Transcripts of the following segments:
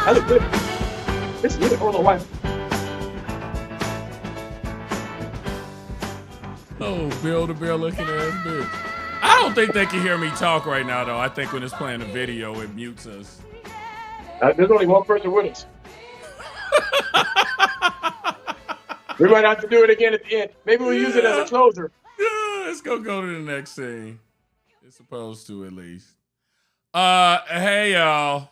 I look good. It's good. I don't know why. Oh, Bill the Bear looking ass bitch. I don't think they can hear me talk right now, though. I think when it's playing a video, it mutes us. There's only one person with us. We might have to do it again at the end. Maybe we'll use it as a closer. Yeah, let's go to the next scene. It's supposed to, at least. Hey, y'all.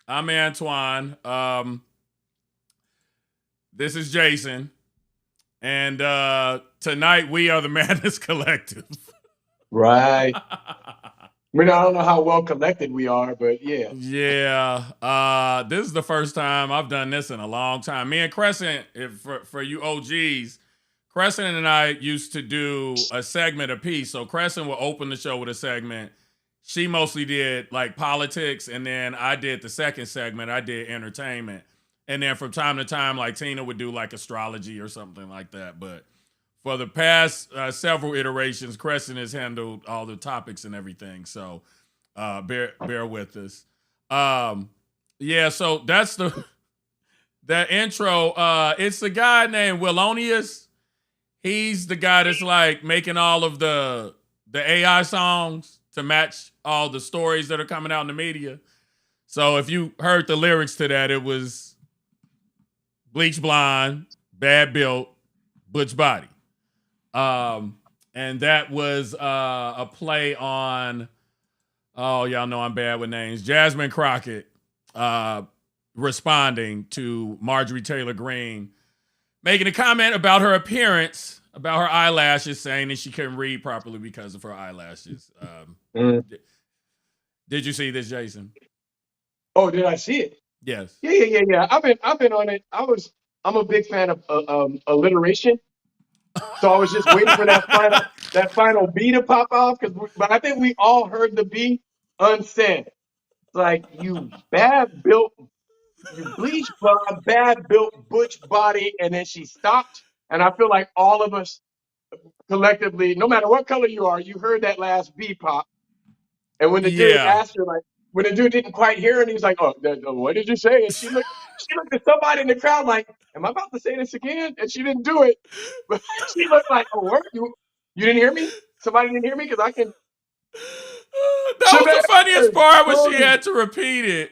I'm Antoine. This is Jason. And tonight we are the Madness Collective. Right. I mean, I don't know how well collected we are, but yeah. Yeah. This is the first time I've done this in a long time. Me and Crescent, for you OGs, Crescent and I used to do a segment apiece. So Crescent will open the show with a segment. She mostly did like politics, and then I did the second segment. I did entertainment. And then from time to time, like Tina would do like astrology or something like that. But for the past several iterations, Crescent has handled all the topics and everything. So bear with us. Yeah, so that's that intro. It's a guy named Willonius. He's the guy that's like making all of the AI songs to match all the stories that are coming out in the media. So if you heard the lyrics to that, it was bleach blonde, bad built, butch body. And that was a play on, oh, y'all know I'm bad with names, Jasmine Crockett responding to Marjorie Taylor Greene, making a comment about her appearance, about her eyelashes, saying that she couldn't read properly because of her eyelashes. Did you see this, Jason? Oh, did I see it? Yes. Yeah. I've been on it. I'm a big fan of alliteration. So I was just waiting for that final B to pop off, but I think we all heard the B unsaid. Like, you bad built, you bleach blonde, bad built butch body, and then she stopped. And I feel like all of us collectively, no matter what color you are, you heard that last B pop. And when the dude asked her, like, when the dude didn't quite hear it, he was like, "Oh, what did you say?" And she looked at somebody in the crowd like, "Am I about to say this again?" And she didn't do it. But she looked like, "Oh, what? You didn't hear me? Somebody didn't hear me? Because I can." That was the funniest part when she had to repeat it.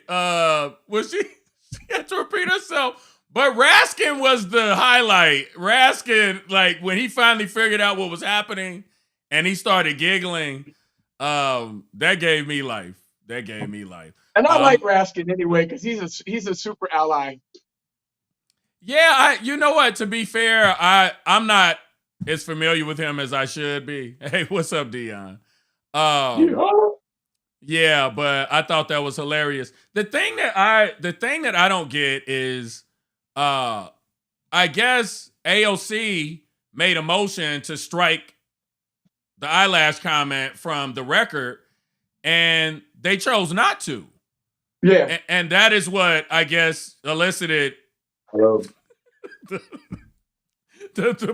She had to repeat herself. But Raskin was the highlight. Raskin, like, when he finally figured out what was happening and he started giggling, that gave me life. And I like Raskin anyway, because he's a super ally. Yeah, you know what? To be fair, I'm not as familiar with him as I should be. Hey, what's up, Dion? Yeah, but I thought that was hilarious. The thing that I don't get is, I guess AOC made a motion to strike the eyelash comment from the record, and they chose not to. Yeah. And that is what I guess elicited the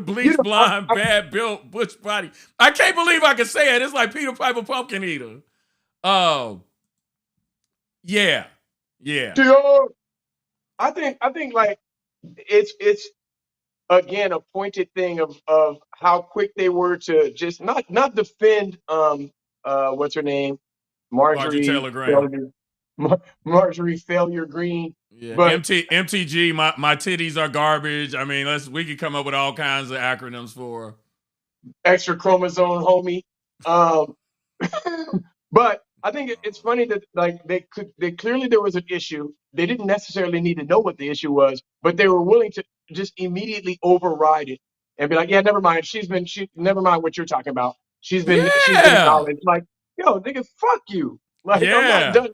bleach blonde, bad built, butch body. I can't believe I can say it. It's like Peter Piper Pumpkin Eater. Oh, yeah. I think like it's again a pointed thing of how quick they were to just not defend what's her name, Marjorie Taylor Greene. Marjorie Failure Greene. Yeah, but MTG, my titties are garbage. I mean, we could come up with all kinds of acronyms for extra chromosome, homie. But I think it's funny that like they clearly there was an issue. They didn't necessarily need to know what the issue was, but they were willing to just immediately override it and be like, yeah, never mind. Never mind what you're talking about. She's been acknowledged. Like, yo, nigga, fuck you. Like, I'm not done.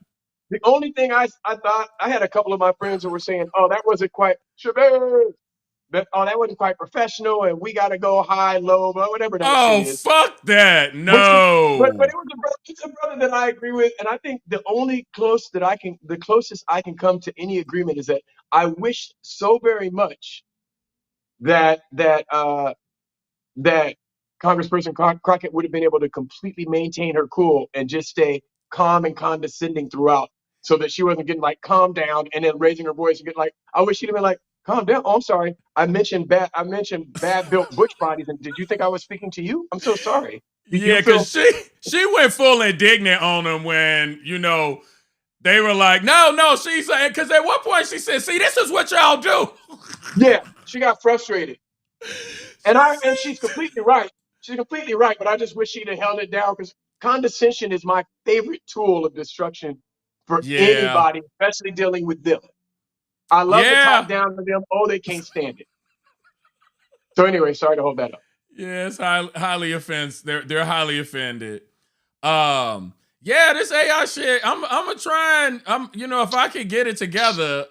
The only thing I thought, I had a couple of my friends who were saying, "Oh, that wasn't quite shabazz. That wasn't quite professional, and we got to go high, low, but whatever that shit Oh, is." fuck that. Which is, but No. it was a brother, it's a brother that I agree with, and I think the closest I can come to any agreement is that I wish so very much that that Congressperson Crockett would have been able to completely maintain her cool and just stay calm and condescending throughout, so that she wasn't getting like calm down and then raising her voice and get like, I wish she'd have been like, calm down. Oh, I'm sorry. I mentioned bad built butch bodies, and did you think I was speaking to you? I'm so sorry. You, Yeah, you because feel she went full indignant on him when, they were like, no, she's like, because at one point she said, see, this is what y'all do. yeah, she got frustrated. And she's completely right. She's completely right, but I just wish she'd have held it down, because condescension is my favorite tool of destruction for Yeah. anybody, especially dealing with them. I love to talk Yeah. down to them. Oh, they can't stand it. So anyway, sorry to hold that up. Yeah, it's highly offensive. They're highly offended. Yeah, this AI shit, I'm gonna try and if I could get it together,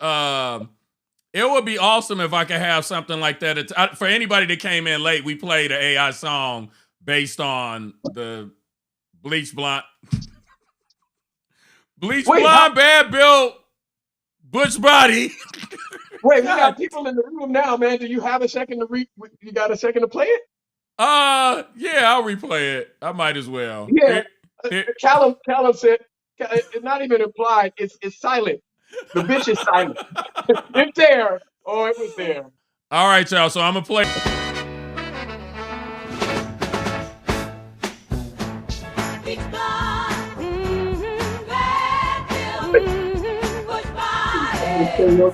it would be awesome if I could have something like that. For anybody that came in late, we played an AI song based on the Bleach Blonde, Wait, how, bad built, butch body. wait, we got people in the room now, man. Do you have a second to you got a second to play it? Yeah, I'll replay it. I might as well. Yeah. Here. Callum said, it's not even implied, it's silent. The bitch is silent. It's there. Oh, it was there. All right, y'all. So I'm gonna play.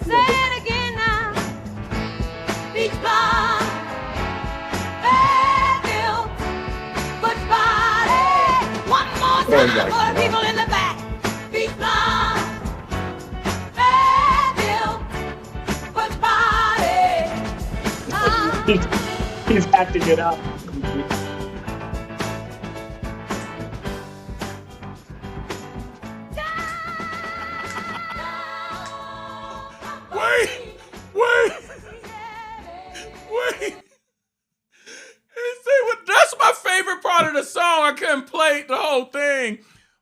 Say it again now. Beach bar, bad bill, butch body. One more time for the people in the back. Beach bar, bad bill, butch body. He's acting it out. Wait. That's my favorite part of the song. I couldn't play the whole thing.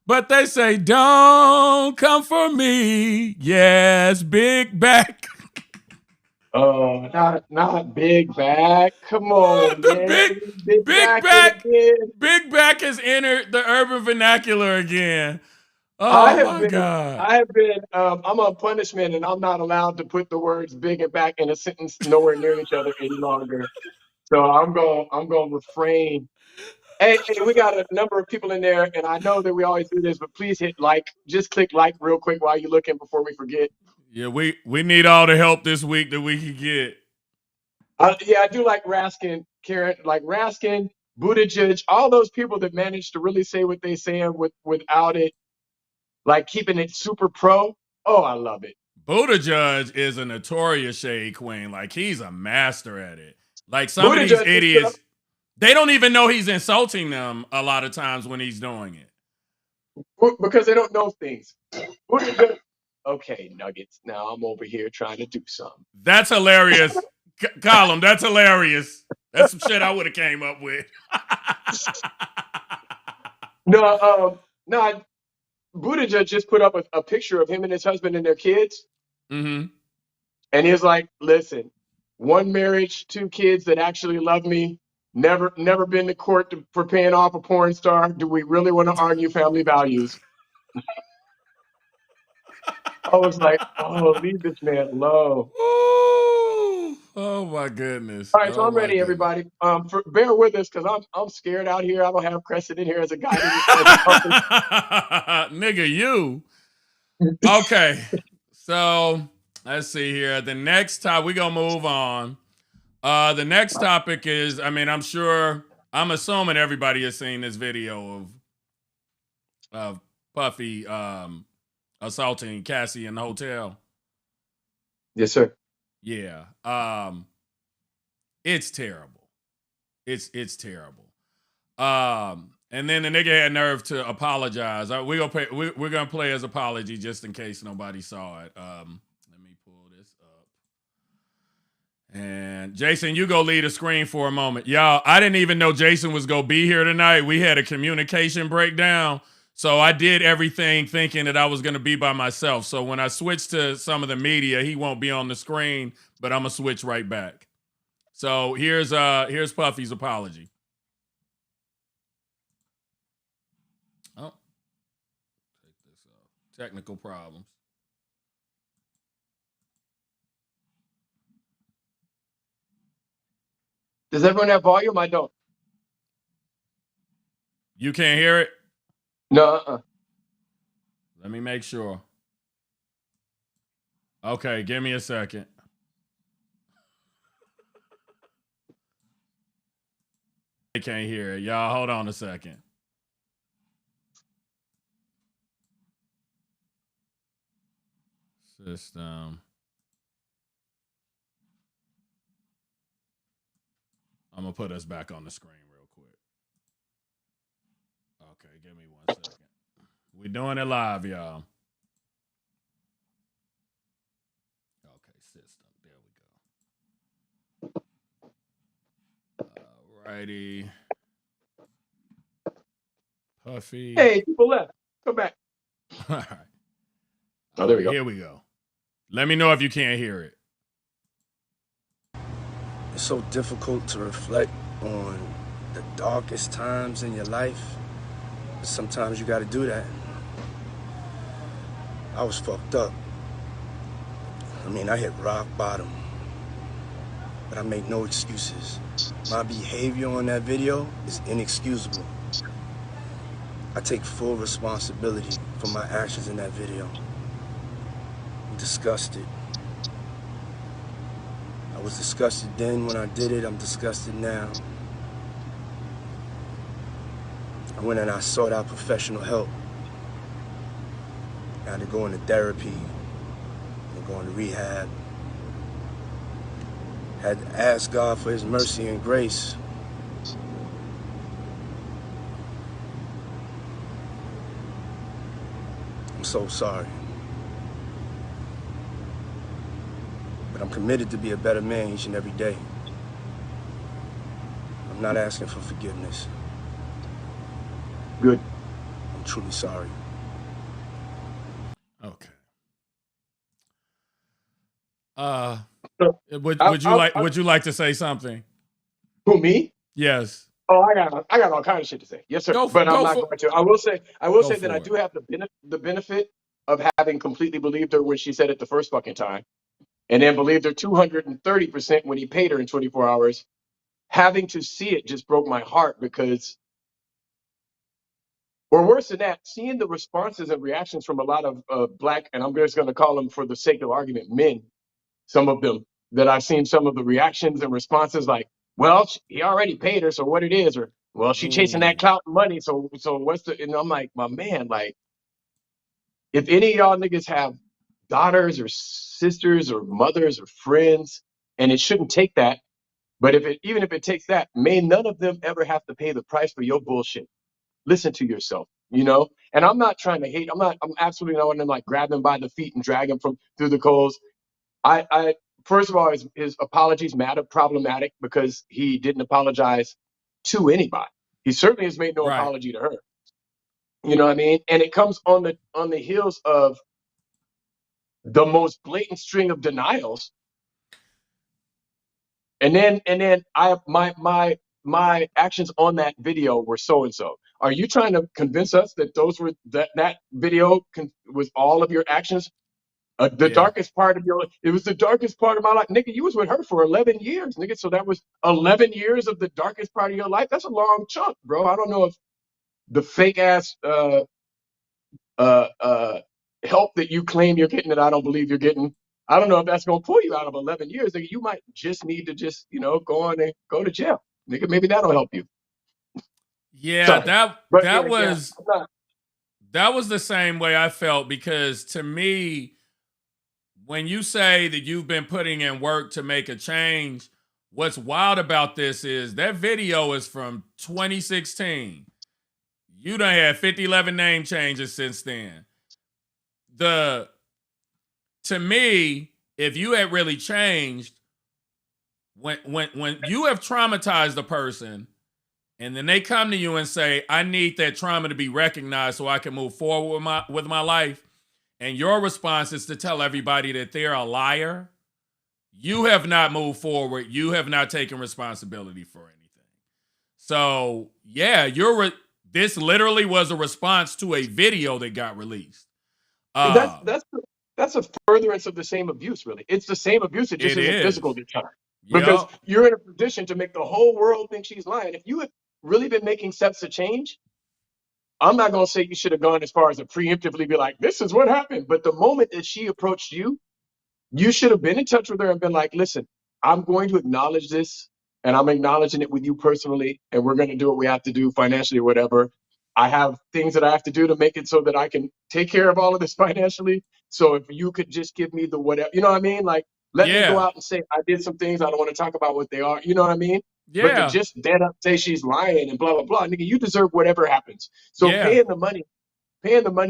But they say, don't come for me. Yes, big back. Oh, not big back. Come on, The man. Big back. big back has entered the urban vernacular again. Oh my God. I'm on punishment, and I'm not allowed to put the words big and back in a sentence nowhere near each other any longer. So I'm going to refrain. Hey, we got a number of people in there, and I know that we always do this, but please hit like. Just click like real quick while you're looking before we forget. Yeah, we need all the help this week that we can get. I do like Raskin, Karen, like Raskin, Buttigieg, all those people that manage to really say what they saying without it, like keeping it super pro. Oh, I love it. Buttigieg is a notorious shade queen. Like, he's a master at it. Like, some of these Buttigieg idiots, they don't even know he's insulting them a lot of times when he's doing it. because they don't know things. Buttigieg, okay, Nuggets. Now I'm over here trying to do something. That's hilarious. Column, that's hilarious. That's some shit I would have came up with. No, Buttigieg just put up a picture of him and his husband and their kids. Mm-hmm. And he's like, listen, one marriage, two kids that actually love me, never been to court for paying off a porn star. Do we really want to argue family values? I was like, oh, leave this man low. Ooh, oh my goodness. All right, so I'm ready, everybody. Bear with us, because I'm scared out here. I don't have Crescent in here as a guy. Nigga, you. Okay. So let's see here. The next time we're gonna move on. The next topic is, I'm assuming everybody has seen this video of Puffy assaulting Cassie in the hotel. Yes, sir. Yeah. It's terrible. It's terrible. And then the nigga had nerve to apologize. We're gonna play his apology just in case nobody saw it. Let me pull this up. And Jason, you go lead the screen for a moment. Y'all, I didn't even know Jason was gonna be here tonight. We had a communication breakdown. So I did everything thinking that I was gonna be by myself. So when I switch to some of the media, he won't be on the screen, but I'm gonna switch right back. So here's Puffy's apology. Oh, take this off. Technical problems. Does everyone have volume? I don't. You can't hear it? No. Let me make sure. Okay, give me a second. I can't hear it. Y'all, hold on a second. System. I'm going to put us back on the screen real quick. Okay, give me 1 second. We're doing it live, y'all. Okay, system. There we go. Alrighty. Puffy. Hey, people left. Come back. All right. Oh, there we go. Here we go. Let me know if you can't hear it. It's so difficult to reflect on the darkest times in your life. But sometimes you gotta do that. I was fucked up. I mean, I hit rock bottom. But I make no excuses. My behavior on that video is inexcusable. I take full responsibility for my actions in that video. I'm disgusted. I was disgusted then when I did it. I'm disgusted now. I went and I sought out professional help. I had to go into therapy, and go into rehab. Had to ask God for his mercy and grace. I'm so sorry. But I'm committed to be a better man each and every day. I'm not asking for forgiveness. Good. I'm truly sorry. Okay. Would you like to say something? Who, me? Yes. Oh, I got all kinds of shit to say. Yes, sir. But I'm not going to. I will say that I do have the benefit of having completely believed her when she said it the first fucking time, and then believed her 230% when he paid her in 24 hours. Having to see it just broke my heart because, or worse than that, seeing the responses and reactions from a lot of black, and I'm just going to call them for the sake of argument, men, some of them, that I've seen some of the reactions and responses like, well, he already paid her, so what it is, or, well, she chasing that clout and money, so what's the, and I'm like, my man, like, if any of y'all niggas have daughters or sisters or mothers or friends, and it shouldn't take that, but even if it takes that, may none of them ever have to pay the price for your bullshit. Listen to yourself, you know? And I'm not trying to hate. I'm absolutely not one of them like grab him by the feet and drag him through the coals. I first of all, his apologies problematic because he didn't apologize to anybody. He certainly has made no apology to her. You know what I mean? And it comes on the heels of the most blatant string of denials. And then my actions on that video were so and so. Are you trying to convince us that that video was all of your actions? Darkest part of it was the darkest part of my life. Nigga, you was with her for 11 years, nigga. So that was 11 years of the darkest part of your life. That's a long chunk, bro. I don't know if the fake ass help that you claim you're getting that I don't believe you're getting, I don't know if that's gonna pull you out of 11 years. Nigga, you might just need to go on and go to jail. Nigga, maybe that'll help you. Yeah, Sorry. that was the same way I felt, because to me, when you say that you've been putting in work to make a change, what's wild about this is that video is from 2016. You done had 50, 11 name changes since then. To me, if you had really changed, when you have traumatized a person, and then they come to you and say, I need that trauma to be recognized so I can move forward with my life, and your response is to tell everybody that they're a liar, you have not moved forward. You have not taken responsibility for anything. So, yeah, this literally was a response to a video that got released. That's a furtherance of the same abuse, really. It's the same abuse. It just isn't physical this time. Because you're in a position to make the whole world think she's lying. If you had really been making steps to change, I'm not going to say you should have gone as far as to preemptively be like, this is what happened. But the moment that she approached you, you should have been in touch with her and been like, listen, I'm going to acknowledge this, and I'm acknowledging it with you personally, and we're going to do what we have to do financially or whatever. I have things that I have to do to make it so that I can take care of all of this financially. So if you could just give me the whatever, you know what I mean? Like, let me go out and say, I did some things. I don't want to talk about what they are. You know what I mean? Yeah. But to just dead up say she's lying and blah, blah, blah. Nigga, you deserve whatever happens. So paying the money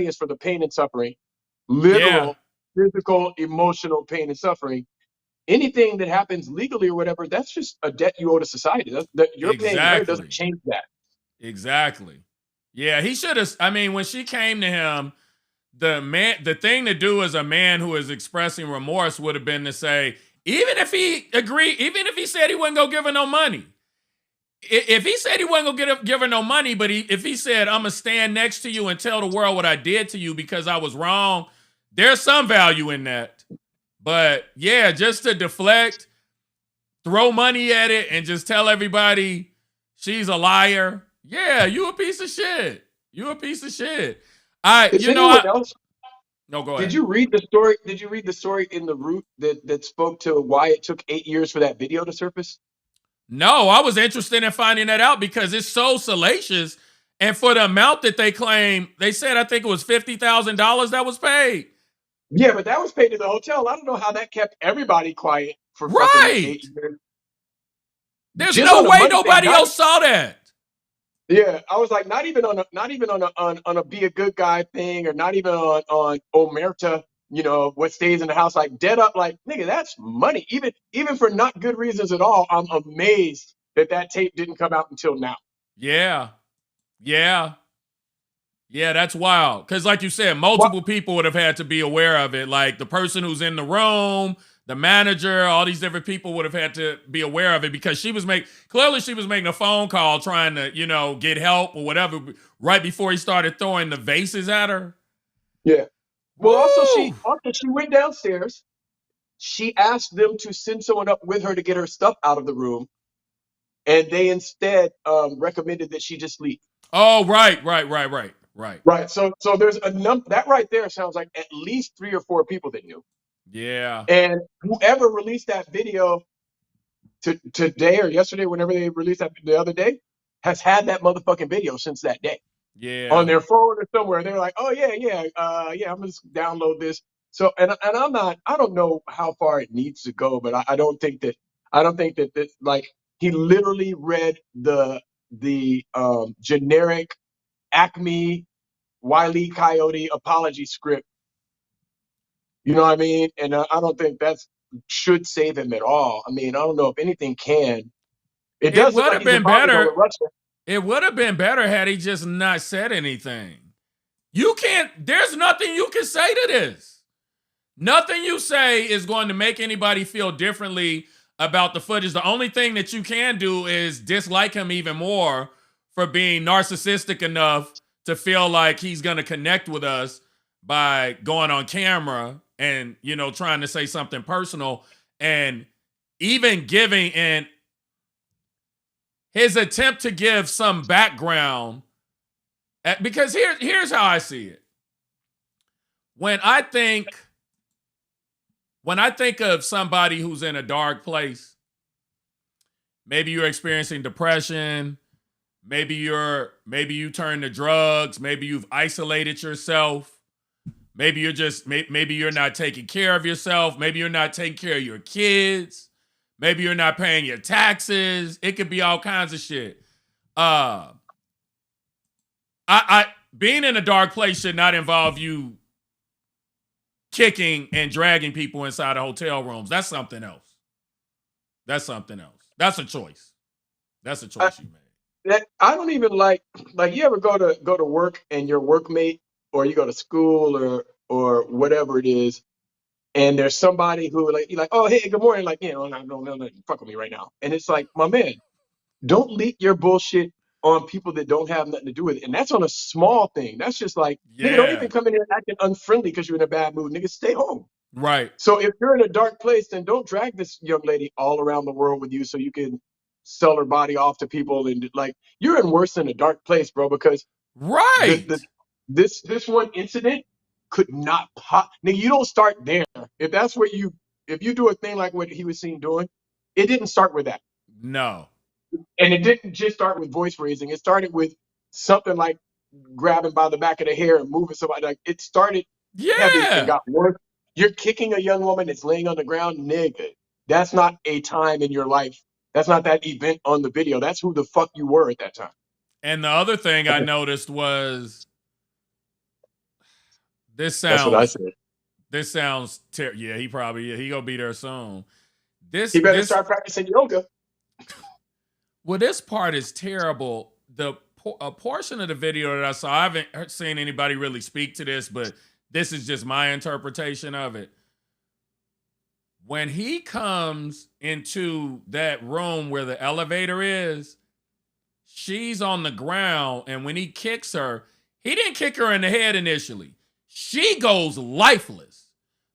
is for the pain and suffering, literal, physical, emotional pain and suffering. Anything that happens legally or whatever, that's just a debt you owe to society. That you're paying her doesn't change that. Exactly. Yeah, he should have. I mean, when she came to him, the thing to do as a man who is expressing remorse would have been to say, even if he agreed, even if he said he wasn't gonna give her no money, if he said he wasn't gonna give her no money, but if he said, I'm gonna stand next to you and tell the world what I did to you because I was wrong, there's some value in that. But yeah, just to deflect, throw money at it, and just tell everybody she's a liar. Yeah, you a piece of shit. You a piece of shit. Else? No, go ahead. Did you read the story? Did you read the story in the Root that spoke to why it took 8 years for that video to surface? No, I was interested in finding that out because it's so salacious. And for the amount that they claim, they said, I think it was $50,000 that was paid. Yeah, but that was paid to the hotel. I don't know how that kept everybody quiet for fucking 8 years. There's no way nobody else saw that. Yeah, I was like, not even on a be a good guy thing, or not even on Omerta, you know, what stays in the house, like dead up, like, nigga, that's money. Even for not good reasons at all, I'm amazed that tape didn't come out until now. Yeah, that's wild. Because like you said, multiple people would have had to be aware of it. Like the person who's in the room, the manager, all these different people would have had to be aware of it because she was making a phone call trying to, you know, get help or whatever right before he started throwing the vases at her. Yeah. Well, also she went downstairs. She asked them to send someone up with her to get her stuff out of the room. And they instead recommended that she just leave. Oh, right. Right. So there's a that right there sounds like at least 3 or 4 people that knew. Yeah. And whoever released that video today or yesterday, whenever they released that the other day, has had that motherfucking video since that day. Yeah. On their phone or somewhere. They're like, oh yeah, I'm gonna just download this. So and I don't know how far it needs to go, but I don't think that like he literally read the generic Acme Wile E. Coyote apology script. You know what I mean? And I don't think that should save him at all. I mean, I don't know if anything can. It does would have been better. It would have been better had he just not said anything. There's nothing you can say to this. Nothing you say is going to make anybody feel differently about the footage. The only thing that you can do is dislike him even more for being narcissistic enough to feel like he's going to connect with us by going on camera and, you know, trying to say something personal, and even giving in his attempt to give some background. Because here's how I see it. When I think of somebody who's in a dark place, maybe you're experiencing depression, maybe you turn to drugs, maybe you've isolated yourself, maybe you're not taking care of yourself, maybe you're not taking care of your kids, maybe you're not paying your taxes. It could be all kinds of shit. I I being in a dark place should not involve you kicking and dragging people inside of hotel rooms. That's something else. That's something else. That's a choice. That's a choice you made. I don't even like you ever go to work and your workmate, or you go to school or whatever it is, and there's somebody who like you're like, oh hey, good morning, like, you know, no, fuck with me right now. And it's like, my man, don't leak your bullshit on people that don't have nothing to do with it. And that's on a small thing. That's just like, nigga, don't Yeah. even come in here acting unfriendly because you're in a bad mood. Nigga, stay home. Right. So if you're in a dark place, then don't drag this young lady all around the world with you so you can sell her body off to people. And like, you're in worse than a dark place, bro, because Right. this one incident could not pop. Nigga, you don't start there. If that's where if you do a thing like what he was seen doing, it didn't start with that. No. And it didn't just start with voice raising. It started with something like grabbing by the back of the hair and moving somebody. Like, it started heavy and Yeah. got worse. You're kicking a young woman that's laying on the ground, nigga. That's not a time in your life. That's not that event on the video. That's who the fuck you were at that time. And the other thing I noticed was That's what I said. This sounds yeah, he gonna be there soon. He better start practicing yoga. Well, this part is terrible. A portion of the video that I saw, I haven't seen anybody really speak to this, but this is just my interpretation of it. When he comes into that room where the elevator is, she's on the ground, and when he kicks her, he didn't kick her in the head initially. She goes lifeless,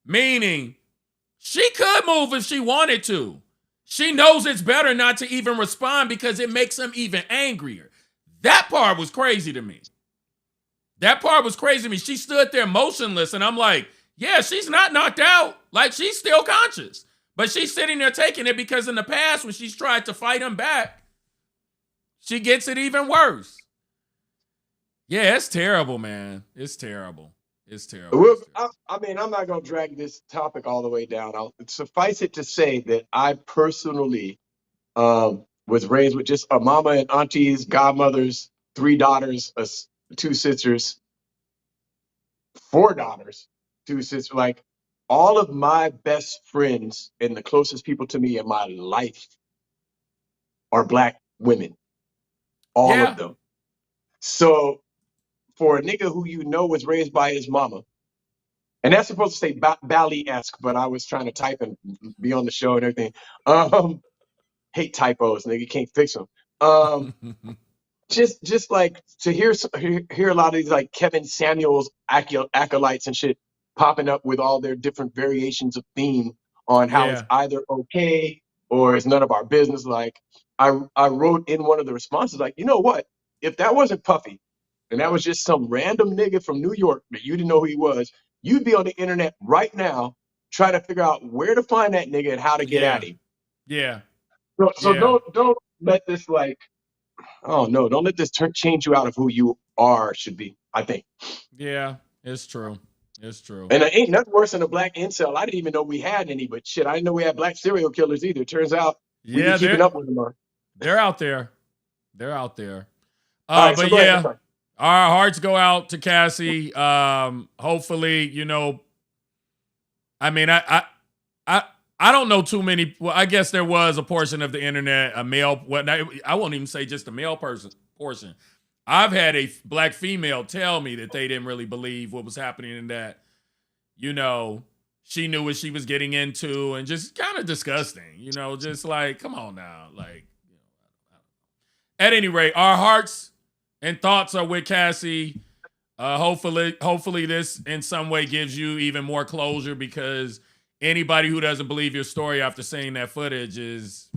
meaning she could move if she wanted to. She knows it's better not to even respond because it makes him even angrier. That part was crazy to me. She stood there motionless, and I'm like, yeah, she's not knocked out. Like, she's still conscious. But she's sitting there taking it because in the past, when she's tried to fight him back, she gets it even worse. Yeah, it's terrible, man. It's terrible. Well, I mean, I'm not going to drag this topic all the way down. I'll suffice it to say that I personally was raised with just a mama and aunties, godmothers, 3 daughters, 2 sisters, 4 daughters, 2 sisters. Like, all of my best friends and the closest people to me in my life are Black women. All of them. So for a nigga who you know was raised by his mama, and that's supposed to say Bally-esque, but I was trying to type and be on the show and everything. Hate typos, nigga, can't fix them. Just like to hear a lot of these like Kevin Samuels acolytes and shit popping up with all their different variations of theme on how it's either okay or it's none of our business. Like, I wrote in one of the responses, like, you know what? If that wasn't Puffy, and that was just some random nigga from New York that you didn't know who he was, you'd be on the internet right now trying to figure out where to find that nigga and how to get at him. Yeah. So don't let this like, oh no, don't let this change you out of who you are should be, I think. Yeah, it's true. It's true. And it ain't nothing worse than a Black incel. I didn't even know we had any, but shit, I didn't know we had Black serial killers either. Turns out we be keeping up with them. They're out there. They're out there. All right, but so yeah, our hearts go out to Cassie. Hopefully, you know, I mean, I don't know too many. Well, I guess there was a portion of the internet, a male. Well, I won't even say just a male portion. I've had a Black female tell me that they didn't really believe what was happening and that, you know, she knew what she was getting into and just kind of disgusting. You know, just like, come on now, like. You know, at any rate, our hearts and thoughts are with Cassie. Hopefully this in some way gives you even more closure, because anybody who doesn't believe your story after seeing that footage is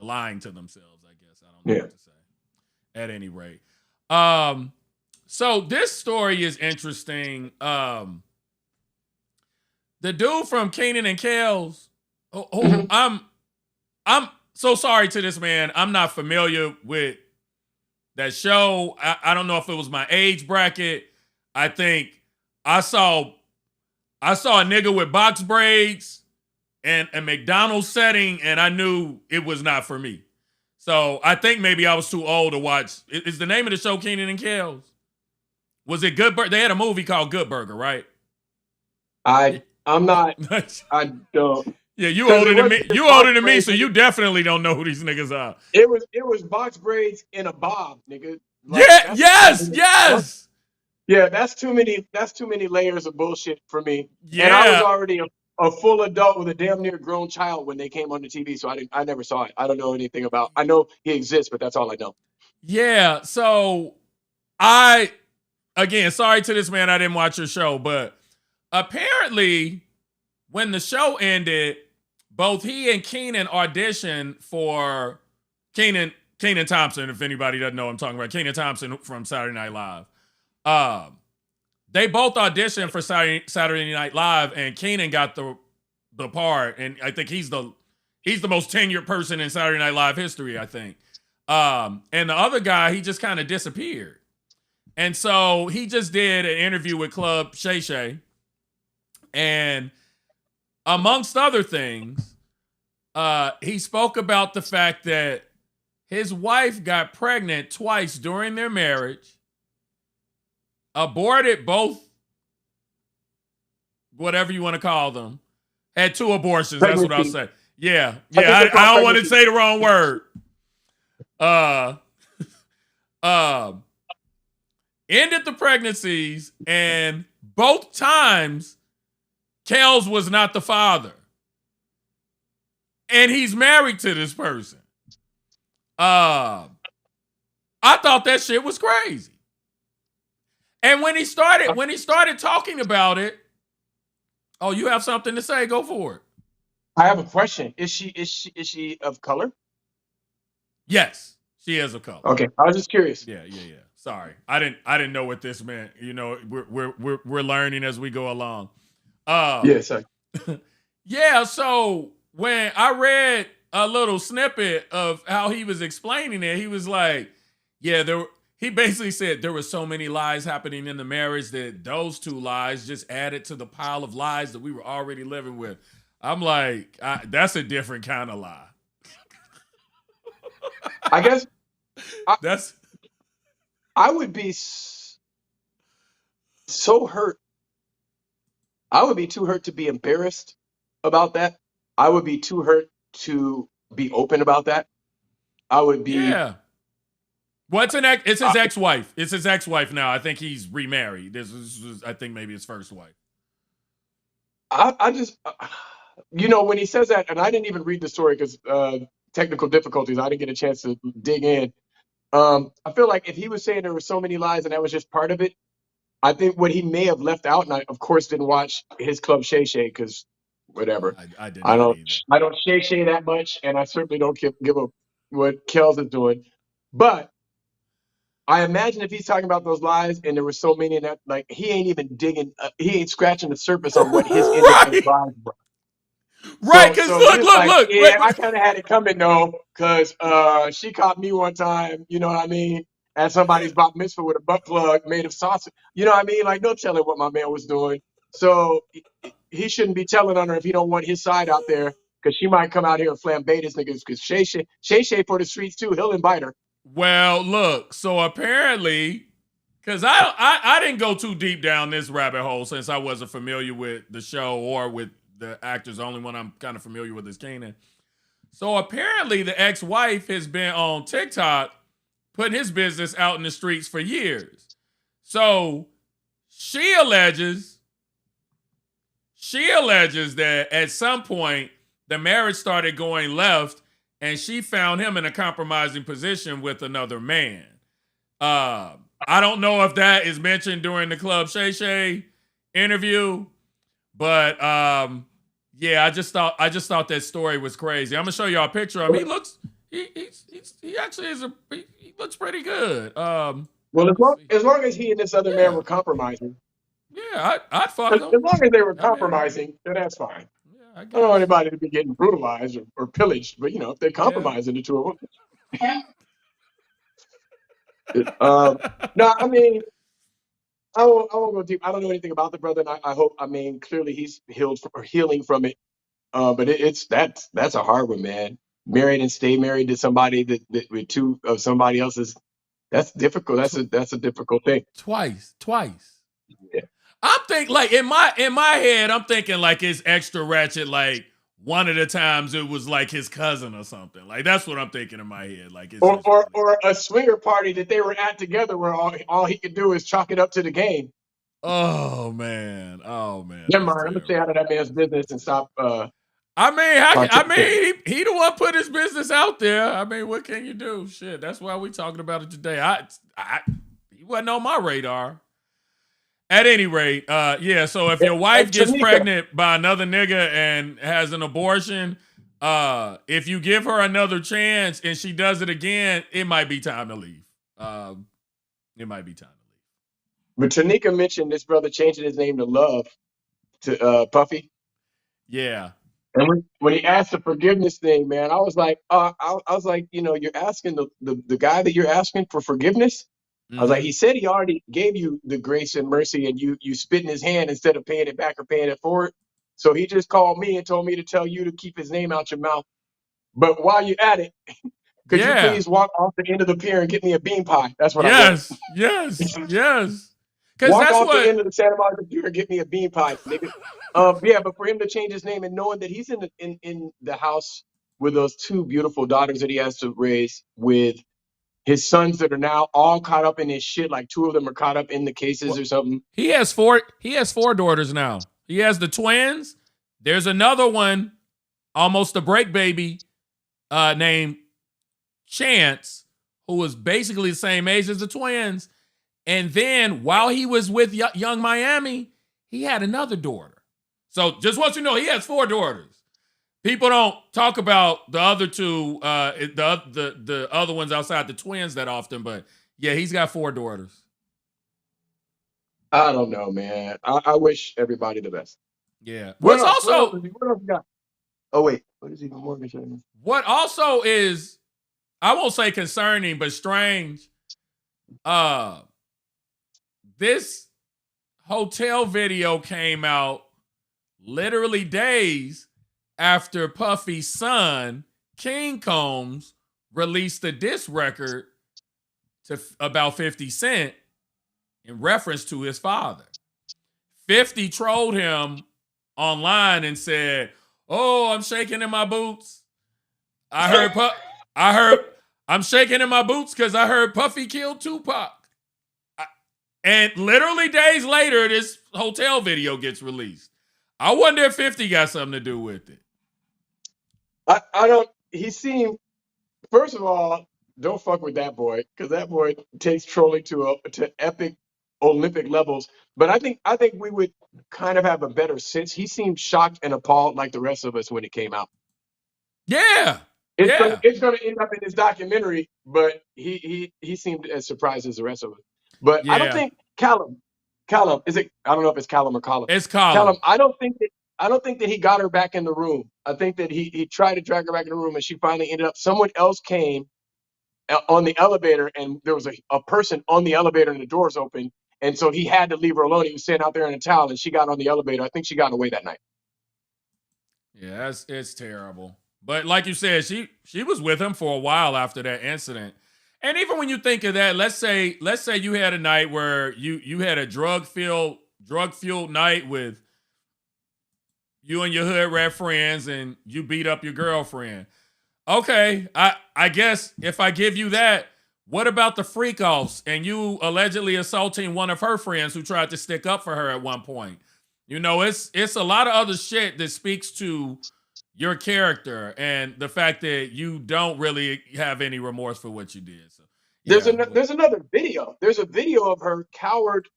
lying to themselves, I guess. I don't know what to say. At any rate. So this story is interesting. The dude from Keenan and Kel's, I'm so sorry to this man. I'm not familiar with that show. I don't know if it was my age bracket. I think I saw a nigga with box braids and a McDonald's setting, and I knew it was not for me. So I think maybe I was too old to watch. Is the name of the show Keenan and Kels? Was it Good Burger? They had a movie called Good Burger, right? I'm not. I don't. Yeah, you 'Cause it older than was me. just You box older than me, braids. so you definitely don't know who these niggas are. It was box braids in a bob, nigga. Like, Yeah, that's yes, too yes. yeah, that's too many layers of bullshit for me. And I was Yeah. already a full adult with a damn near grown child when they came on the TV, so I never saw it. I don't know anything about. I know he exists, but that's all I know. Yeah. So again, sorry to this man, I didn't watch your show, but apparently when the show ended, both he and Keenan auditioned for Keenan Thompson, if anybody doesn't know what I'm talking about, Keenan Thompson from Saturday Night Live. They both auditioned for Saturday Night Live, and Keenan got the part, and I think he's the most tenured person in Saturday Night Live history, I think. And the other guy, he just kind of disappeared. And so he just did an interview with Club Shay Shay, and amongst other things, he spoke about the fact that his wife got pregnant twice during their marriage, aborted both, whatever you want to call them, had 2 abortions. Pregnancy. That's what I'll say. Yeah. I I don't want to pregnancy. say the wrong word. Ended the pregnancies, and both times Kels was not the father. And he's married to this person. I thought that shit was crazy. And when he started talking about it, oh, you have something to say? Go for it. I have a question. Is she of color? Yes, she is a color. Okay, I was just curious. Yeah. Sorry, I didn't know what this meant. You know, we're learning as we go along. Yeah, sorry. Yeah. So when I read a little snippet of how he was explaining it, he was like, "Yeah, he basically said there were so many lies happening in the marriage that those 2 lies just added to the pile of lies that we were already living with." I'm like, that's a different kind of lie. I guess That's I would be so hurt. I would be too hurt to be embarrassed about that. I would be too hurt to be open about that. I would be. yeah. It's his ex-wife. It's his ex-wife now. I think he's remarried. This is I think maybe his first wife. I just, when he says that, and I didn't even read the story because technical difficulties, I didn't get a chance to dig in. I feel like if he was saying there were so many lies and that was just part of it, I think what he may have left out, and I of course didn't watch his Club Shay Shay because whatever. I didn't I don't either. I don't Shay Shay that much, and I certainly don't give a what Kels is doing. But I imagine if he's talking about those lies and there were so many, and that like he ain't even digging, he ain't scratching the surface on what his end of those lies were. Right, because look. Yeah, Wait. I kind of had it coming though, because she caught me one time, you know what I mean, at somebody's bat mitzvah with a butt plug made of sausage. You know what I mean? Like, no telling what my man was doing. So he shouldn't be telling on her if he don't want his side out there, because she might come out here and flambe this niggas. Because Shay Shay for the streets too. He'll invite her. Well, look. So apparently, because I didn't go too deep down this rabbit hole since I wasn't familiar with the show or with the actors. The only one I'm kind of familiar with is Keenan. So apparently the ex-wife has been on TikTok putting his business out in the streets for years. So she alleges that at some point the marriage started going left and she found him in a compromising position with another man. I don't know if that is mentioned during the Club Shay Shay interview, but yeah, I just thought that story was crazy. I'm gonna show y'all a picture of him. He actually he looks pretty good. Well, as long as he and this other man were compromising. Yeah, I'd fuck As them. long as they were compromising, then that's fine. Yeah, I don't want anybody to be getting brutalized or pillaged, but if they're compromising the 2 of them. No, I mean, I won't go deep. I don't know anything about the brother, and I hope. I mean, clearly he's healing from it. But that's a hard one, man. Married and stay married to somebody that with 2 of somebody else's. That's difficult. That's a difficult thing. Twice. Yeah. I'm thinking like in my head, I'm thinking like it's extra ratchet. Like one of the times it was like his cousin or something. Like that's what I'm thinking in my head. Like it's Or a swinger party that they were at together where all he could do is chalk it up to the game. Oh man. Never mind. I'm gonna stay out of that man's business and stop. I mean, he the one put his business out there. I mean, what can you do? Shit, that's why we talking about it today. He wasn't on my radar. At any rate, yeah. So if your wife gets pregnant by another nigga and has an abortion, if you give her another chance and she does it again, it might be time to leave. It might be time to leave. But Tanika mentioned this brother changing his name to Love to Puffy. Yeah. And when he asked the forgiveness thing, man, I was like, you know, you're asking the guy that you're asking for forgiveness. I was like, he said he already gave you the grace and mercy, and you spit in his hand instead of paying it back or paying it forward. So he just called me and told me to tell you to keep his name out your mouth. But while you're at it, could you please walk off the end of the pier and get me a bean pie? That's what I want. Yes. Walk off the end of the Santa Monica pier and get me a bean pie, nigga. Yeah, but for him to change his name and knowing that he's in the house with those two beautiful daughters that he has to raise, with his sons that are now all caught up in his shit, like two of them are caught up in the cases or something. He has four daughters now. He has the twins. There's another one, almost a break baby, named Chance, who was basically the same age as the twins. And then while he was with Young Miami, he had another daughter. So just want you to know, he has 4 daughters. People don't talk about the other two, the other ones outside the twins that often, but yeah, he's got 4 daughters. I don't know, man. I wish everybody the best. Yeah. What else you got? Oh wait, what is even more concerning? What also is, I won't say concerning, but strange. This hotel video came out literally days after Puffy's son, King Combs, released a diss record about 50 Cent in reference to his father. 50 trolled him online and said, "Oh, I'm shaking in my boots. I'm shaking in my boots because I heard Puffy killed Tupac." And literally days later, this hotel video gets released. I wonder if 50 got something to do with it. I don't. He seemed. First of all, don't fuck with that boy, because that boy takes trolling to epic Olympic levels. But I think we would kind of have a better sense. He seemed shocked and appalled like the rest of us when it came out. Yeah. It's gonna end up in his documentary, but he seemed as surprised as the rest of us. But I don't think Callum, is it? I don't know if it's Callum or Callum. It's Callum. Callum, I don't think that he got her back in the room. I think that he tried to drag her back in the room, and she finally ended up. Someone else came on the elevator, and there was a person on the elevator, and the doors open, and so he had to leave her alone. He was sitting out there in a towel, and she got on the elevator. I think she got away that night. Yeah, it's terrible. But like you said, she was with him for a while after that incident. And even when you think of that, let's say you had a night where you had a drug-fueled night with you and your hood rat friends, and you beat up your girlfriend. Okay, I guess if I give you that, what about the freak offs and you allegedly assaulting one of her friends who tried to stick up for her at one point? You know, it's a lot of other shit that speaks to your character and the fact that you don't really have any remorse for what you did. So there's another video. There's a video of her cowered,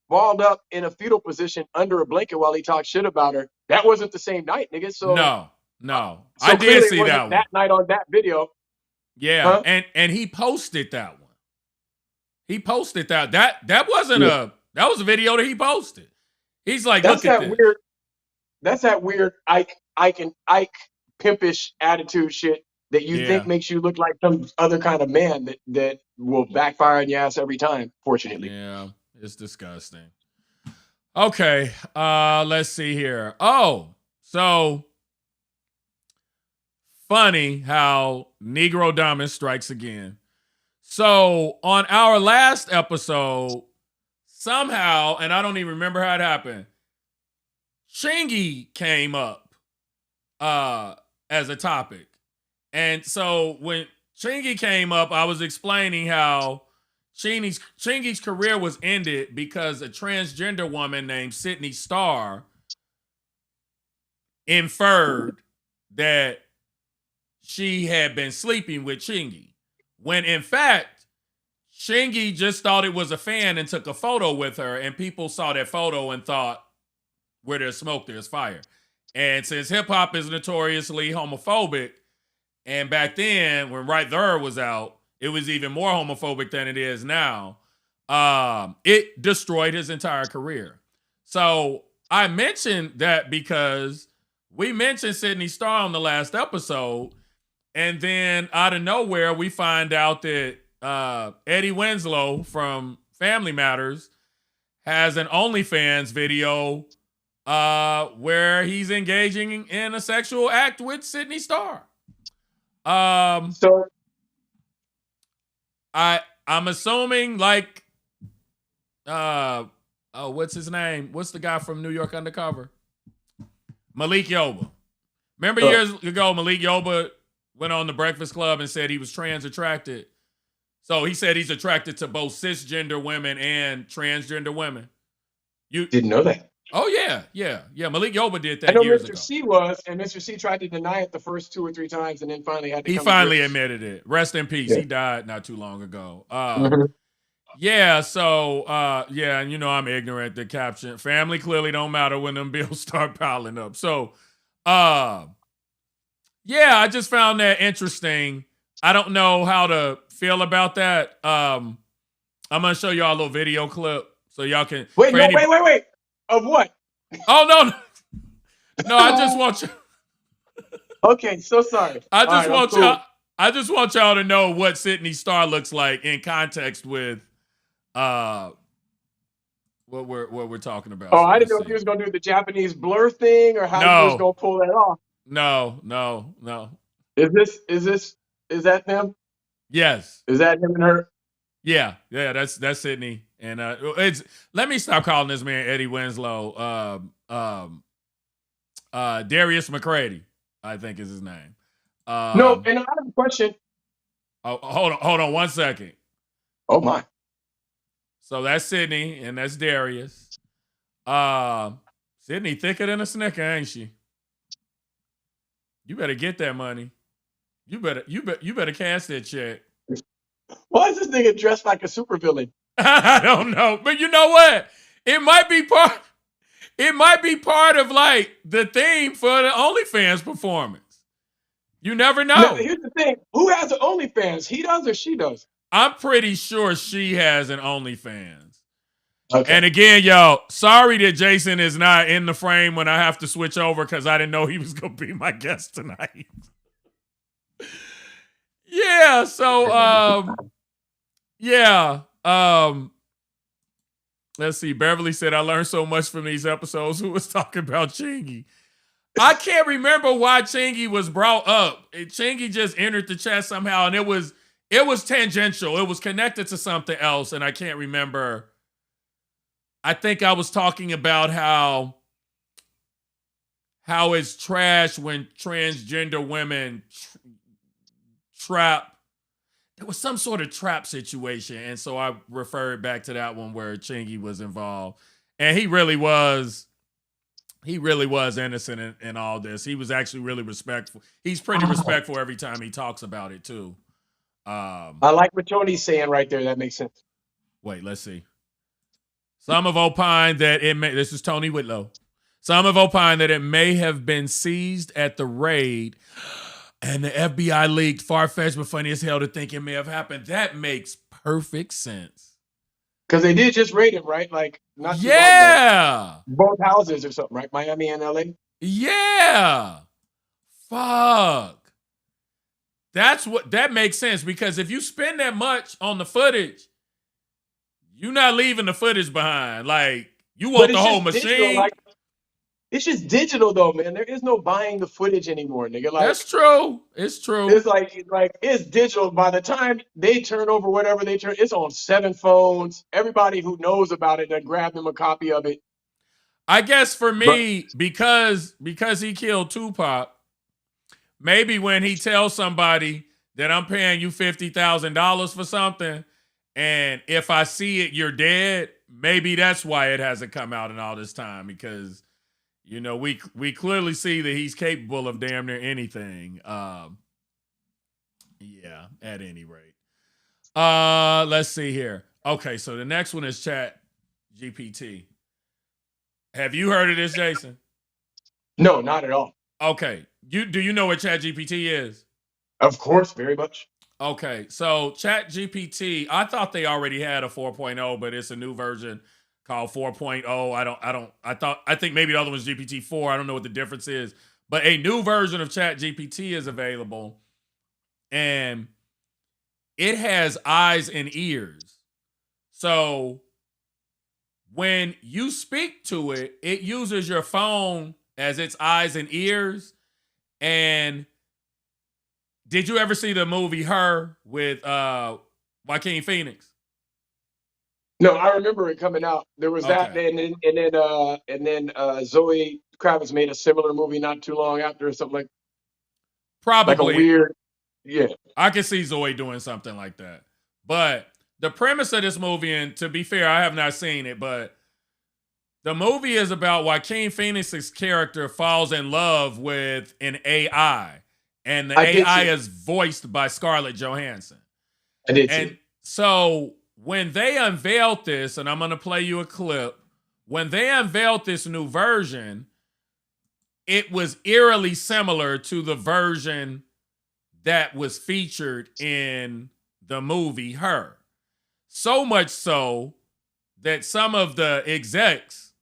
balled up in a fetal position under a blanket while he talked shit about her. That wasn't the same night, nigga. So no. So I did see that one. That night on that video. Yeah, huh? and he posted that one. He posted that. That wasn't that was a video that he posted. He's like, that's look at that this. Weird. That's that weird Ike pimpish attitude shit that you think makes you look like some other kind of man that will backfire on your ass every time, fortunately. Yeah, it's disgusting. Okay, let's see here. Oh, so funny how Negro Diamond strikes again. So on our last episode, somehow, and I don't even remember how it happened, CHINGY came up as a topic. And so when CHINGY came up, I was explaining how CHINGY's career was ended because a transgender woman named Sydney Starr inferred that she had been sleeping with CHINGY, when in fact, CHINGY just thought it was a fan and took a photo with her, and people saw that photo and thought, where there's smoke, there's fire. And since hip-hop is notoriously homophobic, and back then, when Right There was out, it was even more homophobic than it is now, it destroyed his entire career. So I mentioned that because we mentioned Sydney Starr on the last episode, and then out of nowhere, we find out that Eddie Winslow from Family Matters has an OnlyFans video where he's engaging in a sexual act with Sydney Starr. So I'm assuming like what's his name? What's the guy from New York Undercover? Malik Yoba. Remember years ago, Malik Yoba went on the Breakfast Club and said he was trans attracted. So he said he's attracted to both cisgender women and transgender women. You didn't know that. Oh yeah. Malik Yoba did that I know years Mr. ago. C was, and Mr. C tried to deny it the first 2 or 3 times, and then finally had to. He finally admitted it. Rest in peace. Yeah. He died not too long ago. Mhm. Yeah, so and you know I'm ignorant. The caption, family clearly don't matter when them bills start piling up. So yeah, I just found that interesting. I don't know how to feel about that. I'm gonna show y'all a little video clip so y'all can Wait. Of what? Oh no. No, I just want you. Okay, so sorry. I just want y'all to know what Sydney Starr looks like in context with what we're talking about. Oh, So I didn't know let's if see. he was gonna do the Japanese blur thing or how he was gonna pull that off. No. Is that them? Yes. Is that him and her? Yeah, that's Sydney. And it's let me stop calling this man Eddie Winslow. Darius McCrary, I think is his name. No, and I have a question. Oh, hold on 1 second. Oh my. So that's Sydney and that's Darius. Sydney thicker than a snicker, ain't she? You better get that money. You better cash that check. Why is this nigga dressed like a supervillain? I don't know, but you know what? It might be part of like the theme for the OnlyFans performance. You never know. No, here's the thing: who has an OnlyFans? He does or she does? I'm pretty sure she has an OnlyFans. Okay. And again, y'all, sorry that Jason is not in the frame when I have to switch over because I didn't know he was gonna be my guest tonight. Yeah, so let's see. Beverly said, I learned so much from these episodes. Who was talking about CHINGY? I can't remember why CHINGY was brought up. CHINGY just entered the chat somehow, and it was tangential. It was connected to something else, and I can't remember. I think I was talking about how it's trash when transgender women trap. There was some sort of trap situation, and so I referred back to that one where CHINGY was involved, and he really was innocent in all this. He was actually really respectful. He's pretty respectful every time he talks about it too. I like what Tony's saying right there. That makes sense. Wait, let's see. Some have opined that this is Tony Whitlow. Some have opined that it may have been seized at the raid, and the FBI leaked. Far-fetched but funny as hell to think it may have happened. That makes perfect sense. Because they did just raid him, right? Like, not too long ago. Both houses or something, right? Miami and LA. Yeah. Fuck. That makes sense, because if you spend that much on the footage, you're not leaving the footage behind. Like, you want the whole machine. Digital, like, It's just digital though, man. There is no buying the footage anymore, nigga. Like That's true. It's true. it's like it's digital. By the time they turn over whatever they turn, it's on 7 phones. Everybody who knows about it, then grab them a copy of it. I guess for me, because he killed Tupac, maybe when he tells somebody that I'm paying you $50,000 for something, and if I see it, you're dead, maybe that's why it hasn't come out in all this time, because you know we clearly see that he's capable of damn near anything. Yeah, at any rate. Let's see here. Okay, so the next one is Chat GPT. Have you heard of this, Jason? No, not at all. Okay. Do you know what Chat GPT is? Of course, very much. Okay, so Chat GPT, I thought they already had a 4.0, but it's a new version called 4.0. I think maybe the other one's GPT-4. I don't know what the difference is. But a new version of Chat GPT is available, and it has eyes and ears. So when you speak to it, it uses your phone as its eyes and ears. And did you ever see the movie Her with Joaquin Phoenix? No, I remember it coming out. There was that, Okay. and then Zoe Kravitz made a similar movie not too long after, or something like Probably. a weird, yeah. I can see Zoe doing something like that. But the premise of this movie, and to be fair, I have not seen it, but the movie is about Joaquin Phoenix's character falls in love with an AI, and the AI is voiced by Scarlett Johansson. I did And see. so when they unveiled this, and I'm going to play you a clip, when they unveiled this new version, it was eerily similar to the version that was featured in the movie Her. So much so that some of the execs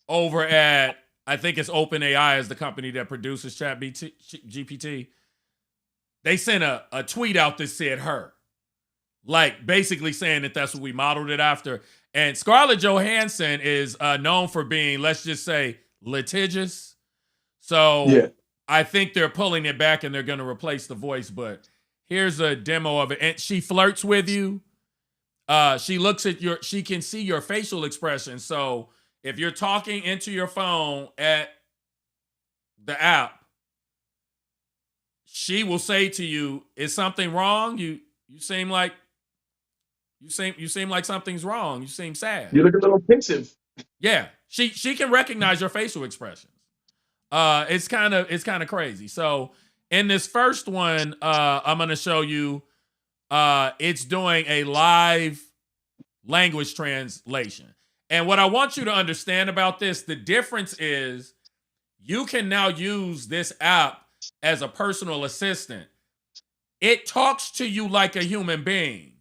over at, I think it's OpenAI is the company that produces ChatGPT, they sent a tweet out that said Her. Like basically saying that that's what we modeled it after. And Scarlett Johansson is known for being, let's just say, litigious. So yeah. I think they're pulling it back and they're going to replace the voice. But here's a demo of it. And she flirts with you. She looks at she can see your facial expression. So if you're talking into your phone at the app, she will say to you, "Is something wrong? You seem like something's wrong. You seem sad. You look a little pensive." Yeah, she can recognize your facial expressions. It's kind of crazy. So in this first one, I'm gonna show you. It's doing a live language translation. And what I want you to understand about this, the difference is you can now use this app as a personal assistant. It talks to you like a human being.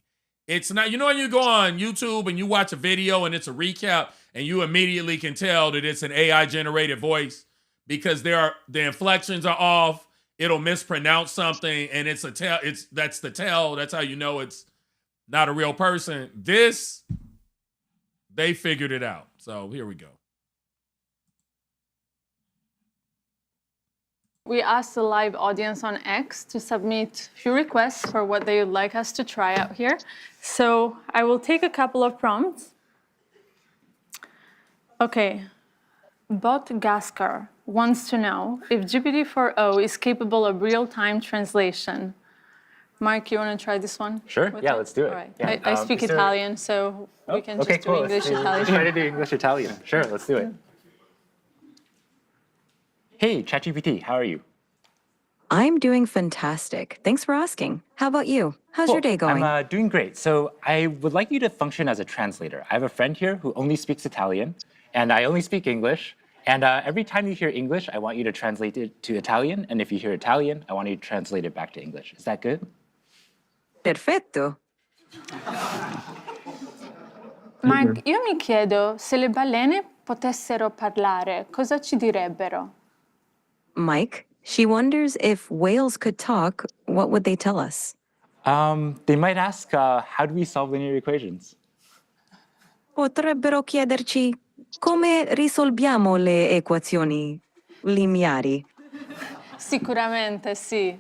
It's not, you know, when you go on YouTube and you watch a video and it's a recap and you immediately can tell that it's an AI generated voice because the inflections are off. It'll mispronounce something and that's the tell. That's how you know it's not a real person. This, they figured it out. So here we go. We asked the live audience on X to submit a few requests for what they would like us to try out here. So I will take a couple of prompts. Okay, Bot Gaskar wants to know if GPT-4o is capable of real-time translation. Mike, you want to try this one? Sure, yeah, let's do it. All right. Yeah. I speak Italian, so we can just do English-Italian. Let's try to do English-Italian. Sure, let's do it. Hey, ChatGPT, how are you? I'm doing fantastic. Thanks for asking. How about you? How's your day going? I'm doing great. So I would like you to function as a translator. I have a friend here who only speaks Italian, and I only speak English. And every time you hear English, I want you to translate it to Italian. And if you hear Italian, I want you to translate it back to English. Is that good? Perfetto. Mark, io mi chiedo se le balene potessero parlare, cosa ci direbbero? Mike, she wonders if whales could talk, what would they tell us? They might ask, how do we solve linear equations? Potrebbero chiederci Come risolviamo le equazioni lineari? Sicuramente sì.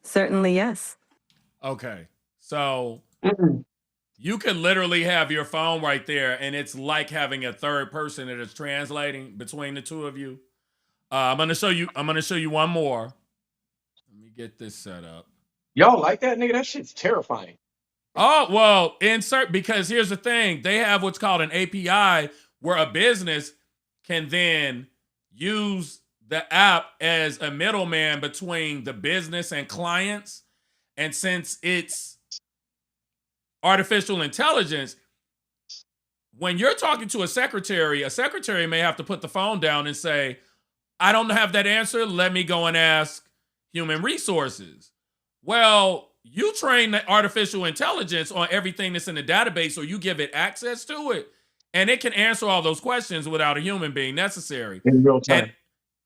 Certainly, yes. Okay. So Mm-mm. you can literally have your phone right there, and it's like having a third person that is translating between the two of you. I'm gonna show you one more. Let me get this set up. Y'all like that, nigga? That shit's terrifying. Oh, well, because here's the thing. They have what's called an API where a business can then use the app as a middleman between the business and clients. And since it's artificial intelligence, when you're talking to a secretary may have to put the phone down and say, I don't have that answer. Let me go and ask human resources. Well, you train the artificial intelligence on everything that's in the database, or you give it access to it, and it can answer all those questions without a human being necessary. In real time.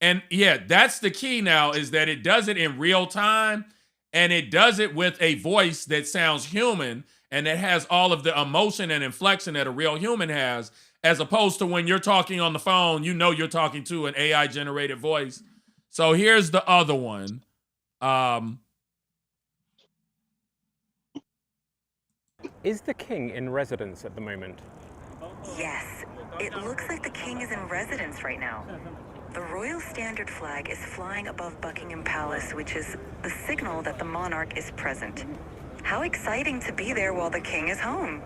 And yeah, that's the key now, is that it does it in real time, and it does it with a voice that sounds human and that has all of the emotion and inflection that a real human has, as opposed to when you're talking on the phone, you know you're talking to an AI generated voice. So here's the other one. Is the king in residence at the moment? Yes, it looks like the king is in residence right now. The royal standard flag is flying above Buckingham Palace, which is a signal that the monarch is present. How exciting to be there while the king is home.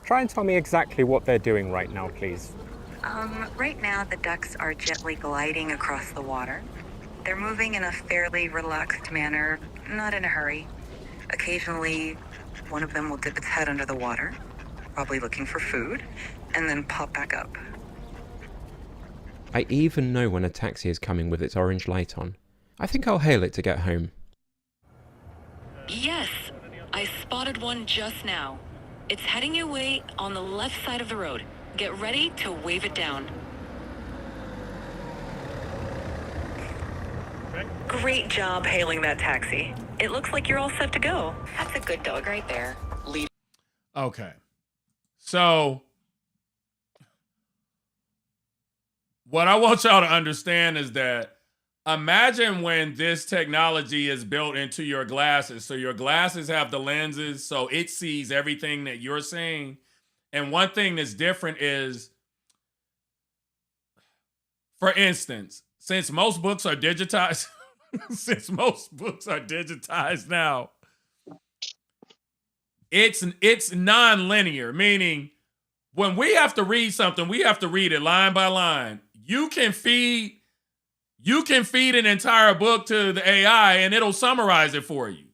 Try and tell me exactly what they're doing right now, please. Right now the ducks are gently gliding across the water. They're moving in a fairly relaxed manner, not in a hurry. Occasionally, one of them will dip its head under the water, probably looking for food, and then pop back up. I even know when a taxi is coming with its orange light on. I think I'll hail it to get home. Yes, I spotted one just now. It's heading your way on the left side of the road. Get ready to wave it down. Great job hailing that taxi. It looks like you're all set to go. That's a good dog right there. Lead. Okay. So what I want y'all to understand is that imagine when this technology is built into your glasses. So your glasses have the lenses, so it sees everything that you're seeing. And one thing that's different is, for instance, since most books are digitized, now, it's non-linear, meaning when we have to read something, we have to read it line by line. You can feed an entire book to the AI and it'll summarize it for you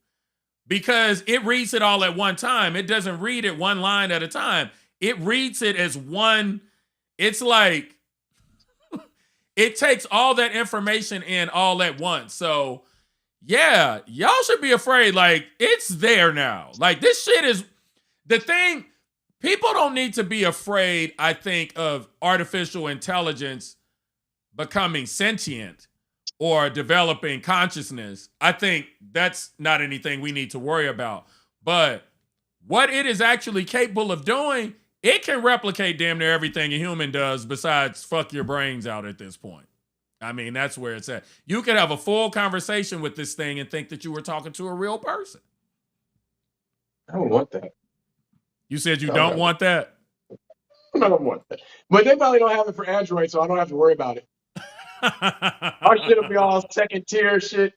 because it reads it all at one time. It doesn't read it one line at a time. It reads it as one. It's like it takes all that information in all at once. So yeah, y'all should be afraid. Like, it's there now. Like, this shit is the thing. People don't need to be afraid, I think, of artificial intelligence becoming sentient or developing consciousness. I think that's not anything we need to worry about. But what it is actually capable of doing, it can replicate damn near everything a human does besides fuck your brains out at this point. I mean, that's where it's at. You could have a full conversation with this thing and think that you were talking to a real person. I don't want that. You said you don't want that? I don't want that. But they probably don't have it for Android, so I don't have to worry about it. Our shit will be all second tier shit.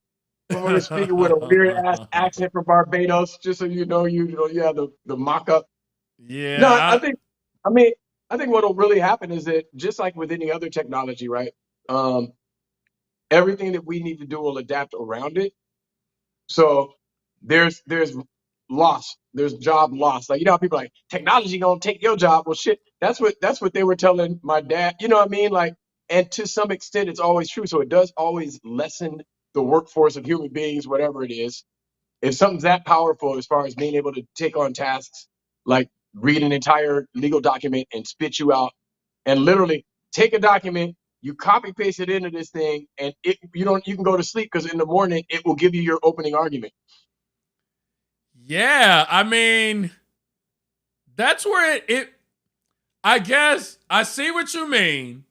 When we're speaking with a weird ass accent from Barbados, just so you know you have the mock up. Yeah. No, I think what'll really happen is that just like with any other technology, right? Everything that we need to do will adapt around it. So there's loss, there's job loss. Like, you know how people are like, technology gonna take your job. Well, shit, that's what they were telling my dad. You know what I mean? Like, and to some extent, it's always true. So it does always lessen the workforce of human beings, whatever it is. If something's that powerful as far as being able to take on tasks, like read an entire legal document and spit you out, and literally take a document, you copy paste it into this thing, and you can go to sleep because in the morning it will give you your opening argument. Yeah, I mean, that's where it I guess I see what you mean.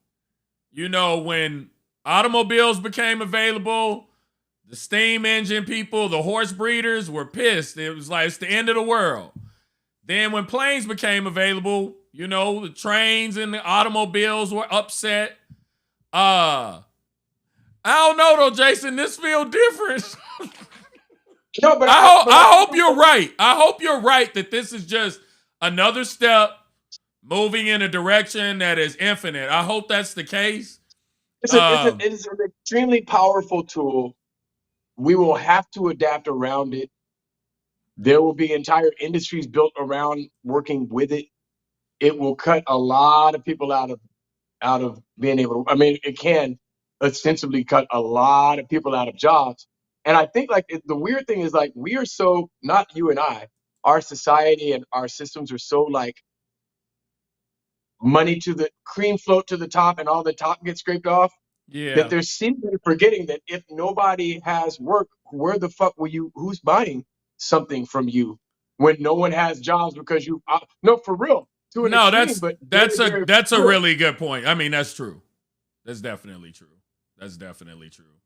You know, when automobiles became available, the steam engine people, the horse breeders were pissed. It was like, it's the end of the world. Then when planes became available, you know, the trains and the automobiles were upset. I don't know though, Jason. This feels different. No, but I hope you're right. I hope you're right that this is just another step moving in a direction that is infinite. I hope that's the case. It's an extremely powerful tool. We will have to adapt around it. There will be entire industries built around working with it. It will cut a lot of people out of being able to, I mean, it can ostensibly cut a lot of people out of jobs. And I think like the weird thing is like, we are so, not you and I, our society and our systems are so like money to the cream float to the top and all the top gets scraped off. Yeah. That they're simply forgetting that if nobody has work, where the fuck who's buying something from you when no one has jobs because no, for real. No, that's a really good point. I mean, that's true. That's definitely true. That's definitely true.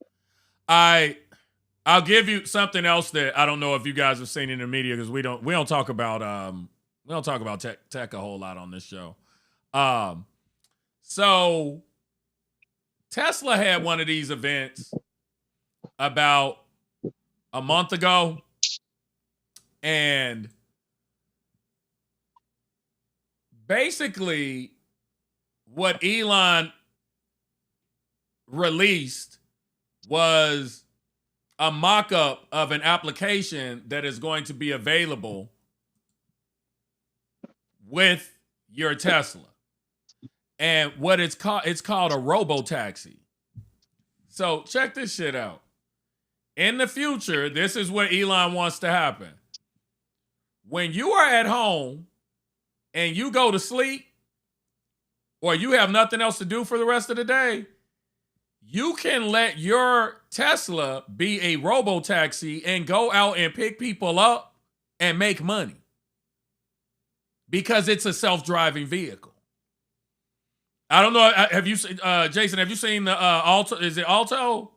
I'll give you something else that I don't know if you guys have seen in the media because we don't talk about tech a whole lot on this show. So Tesla had one of these events about a month ago, and basically what Elon released was a mock-up of an application that is going to be available with your Tesla. And what it's called a robo-taxi. So check this shit out. In the future, this is what Elon wants to happen. When you are at home and you go to sleep or you have nothing else to do for the rest of the day, you can let your Tesla be a robo-taxi and go out and pick people up and make money because it's a self-driving vehicle. I don't know. Have you, Jason? Have you seen the Alto? Is it Alto?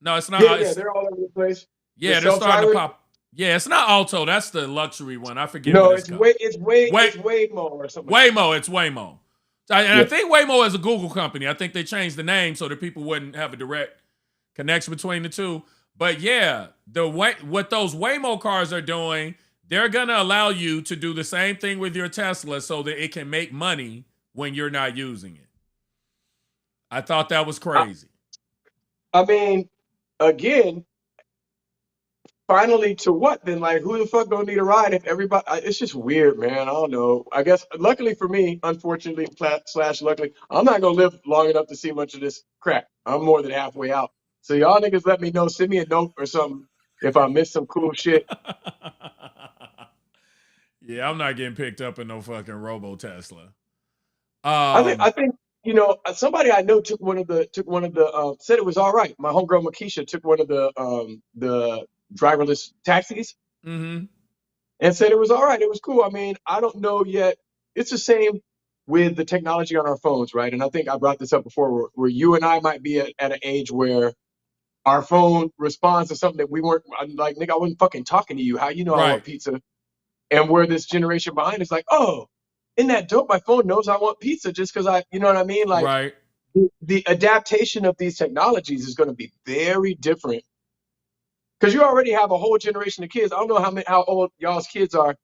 No, it's not. Yeah, they're all over the place. Yeah, they're starting to pop. Yeah, it's not Alto. That's the luxury one. I forget. No, what it's Waymo or something. Waymo. It's Waymo. I think Waymo is a Google company. I think they changed the name so that people wouldn't have a direct connection between the two. But yeah, what those Waymo cars are doing, they're gonna allow you to do the same thing with your Tesla so that it can make money when you're not using it. I thought that was crazy. I mean, again, finally to what then? Like, who the fuck don't need a ride if everybody? It's just weird, man. I don't know. I guess luckily for me, unfortunately / luckily, I'm not gonna live long enough to see much of this crap. I'm more than halfway out. So y'all niggas let me know. Send me a note or something if I missed some cool shit. Yeah, I'm not getting picked up in no fucking robo Tesla. I think you know somebody I know took one of the said it was all right. My homegirl Makisha took one of the driverless taxis and said it was all right. It was cool. I mean, I don't know yet. It's the same with the technology on our phones, right? And I think I brought this up before, where you and I might be at an age where our phone responds to something that we weren't like. Nigga, I wasn't fucking talking to you. How you know I want pizza? And where this generation behind is like, oh. Isn't that dope? My phone knows I want pizza just because you know what I mean? Like, the adaptation of these technologies is going to be very different. Because you already have a whole generation of kids. I don't know how old y'all's kids are.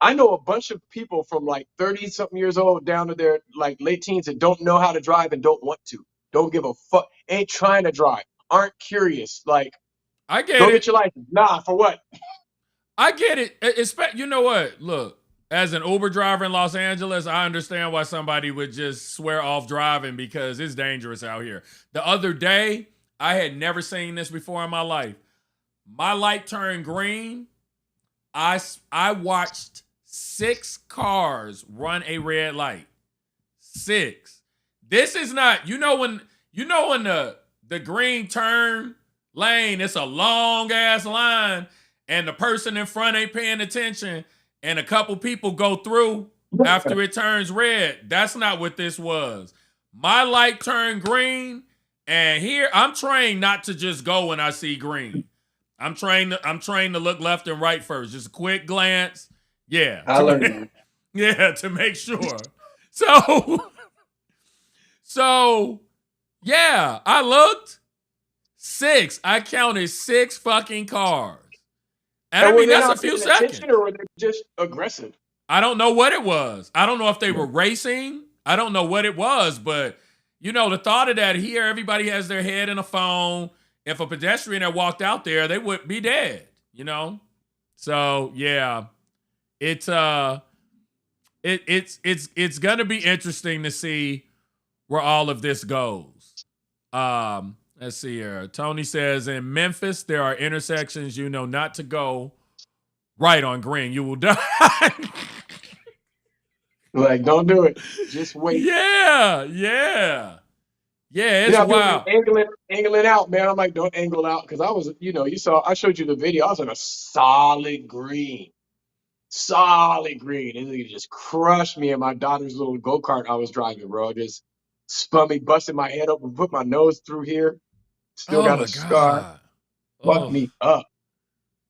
I know a bunch of people from like 30-something years old down to their like late teens that don't know how to drive and don't want to. Don't give a fuck. Ain't trying to drive. Aren't curious. Like, I get go it. get your license. Nah, for what? I get it. You know what? Look. As an Uber driver in Los Angeles, I understand why somebody would just swear off driving because it's dangerous out here. The other day, I had never seen this before in my life. My light turned green. I watched 6 cars run a red light. 6. This is not, you know when the green turn lane, it's a long ass line and the person in front ain't paying attention and a couple people go through after it turns red. That's not what this was. My light turned green, and here I'm trained not to just go when I see green. I'm trained to look left and right first. Just a quick glance. Yeah. I learned that. To make sure. So yeah, I looked. 6. I counted 6 fucking cars. And I mean, that's a few seconds. Or were they just aggressive? I don't know what it was. I don't know if they were racing. I don't know what it was, but you know, the thought of that here, everybody has their head in a phone. If a pedestrian had walked out there, they would be dead, you know? So yeah, it's gonna be interesting to see where all of this goes. Let's see here. Tony says in Memphis, there are intersections you know not to go right on green. You will die. Like, don't do it. Just wait. Yeah, it's wild. Angling out, man. I'm like, don't angle out. Because I was, I showed you the video. I was on a solid green. And it just crushed me in my daughter's little go-kart I was driving, bro. Just spun me, busted my head open, put my nose through here. Still got a scar. Fucked me up.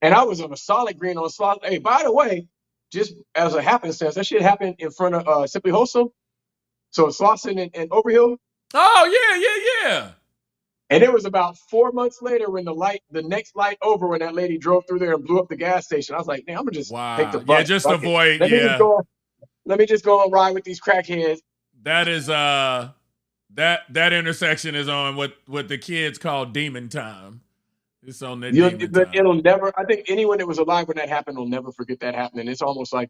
And I was on a solid green on a slot. Hey, by the way, just as a happenstance, that shit happened in front of Simply Wholesome. So Slauson and Overhill. Oh, yeah. And it was about 4 months later when the next light over, when that lady drove through there and blew up the gas station. I was like, man, I'm gonna just take the bus. Yeah, just avoid. Let me just go and ride with these crackheads. That is that intersection is on what the kids call demon time. It's on the demon time. It'll never. I think anyone that was alive when that happened will never forget that happening. It's almost like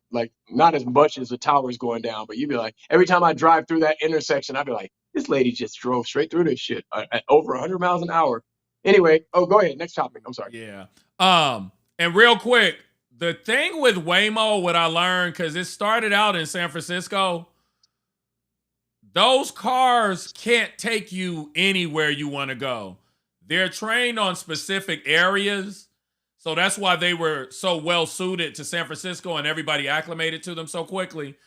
not as much as the towers going down, but you'd be like, every time I drive through that intersection, I'd be like, this lady just drove straight through this shit at over 100 miles an hour. Anyway, go ahead. Next topic. I'm sorry. Yeah. And real quick, the thing with Waymo, what I learned, because it started out in San Francisco, those cars can't take you anywhere you want to go. They're trained on specific areas. So that's why they were so well suited to San Francisco and everybody acclimated to them so quickly.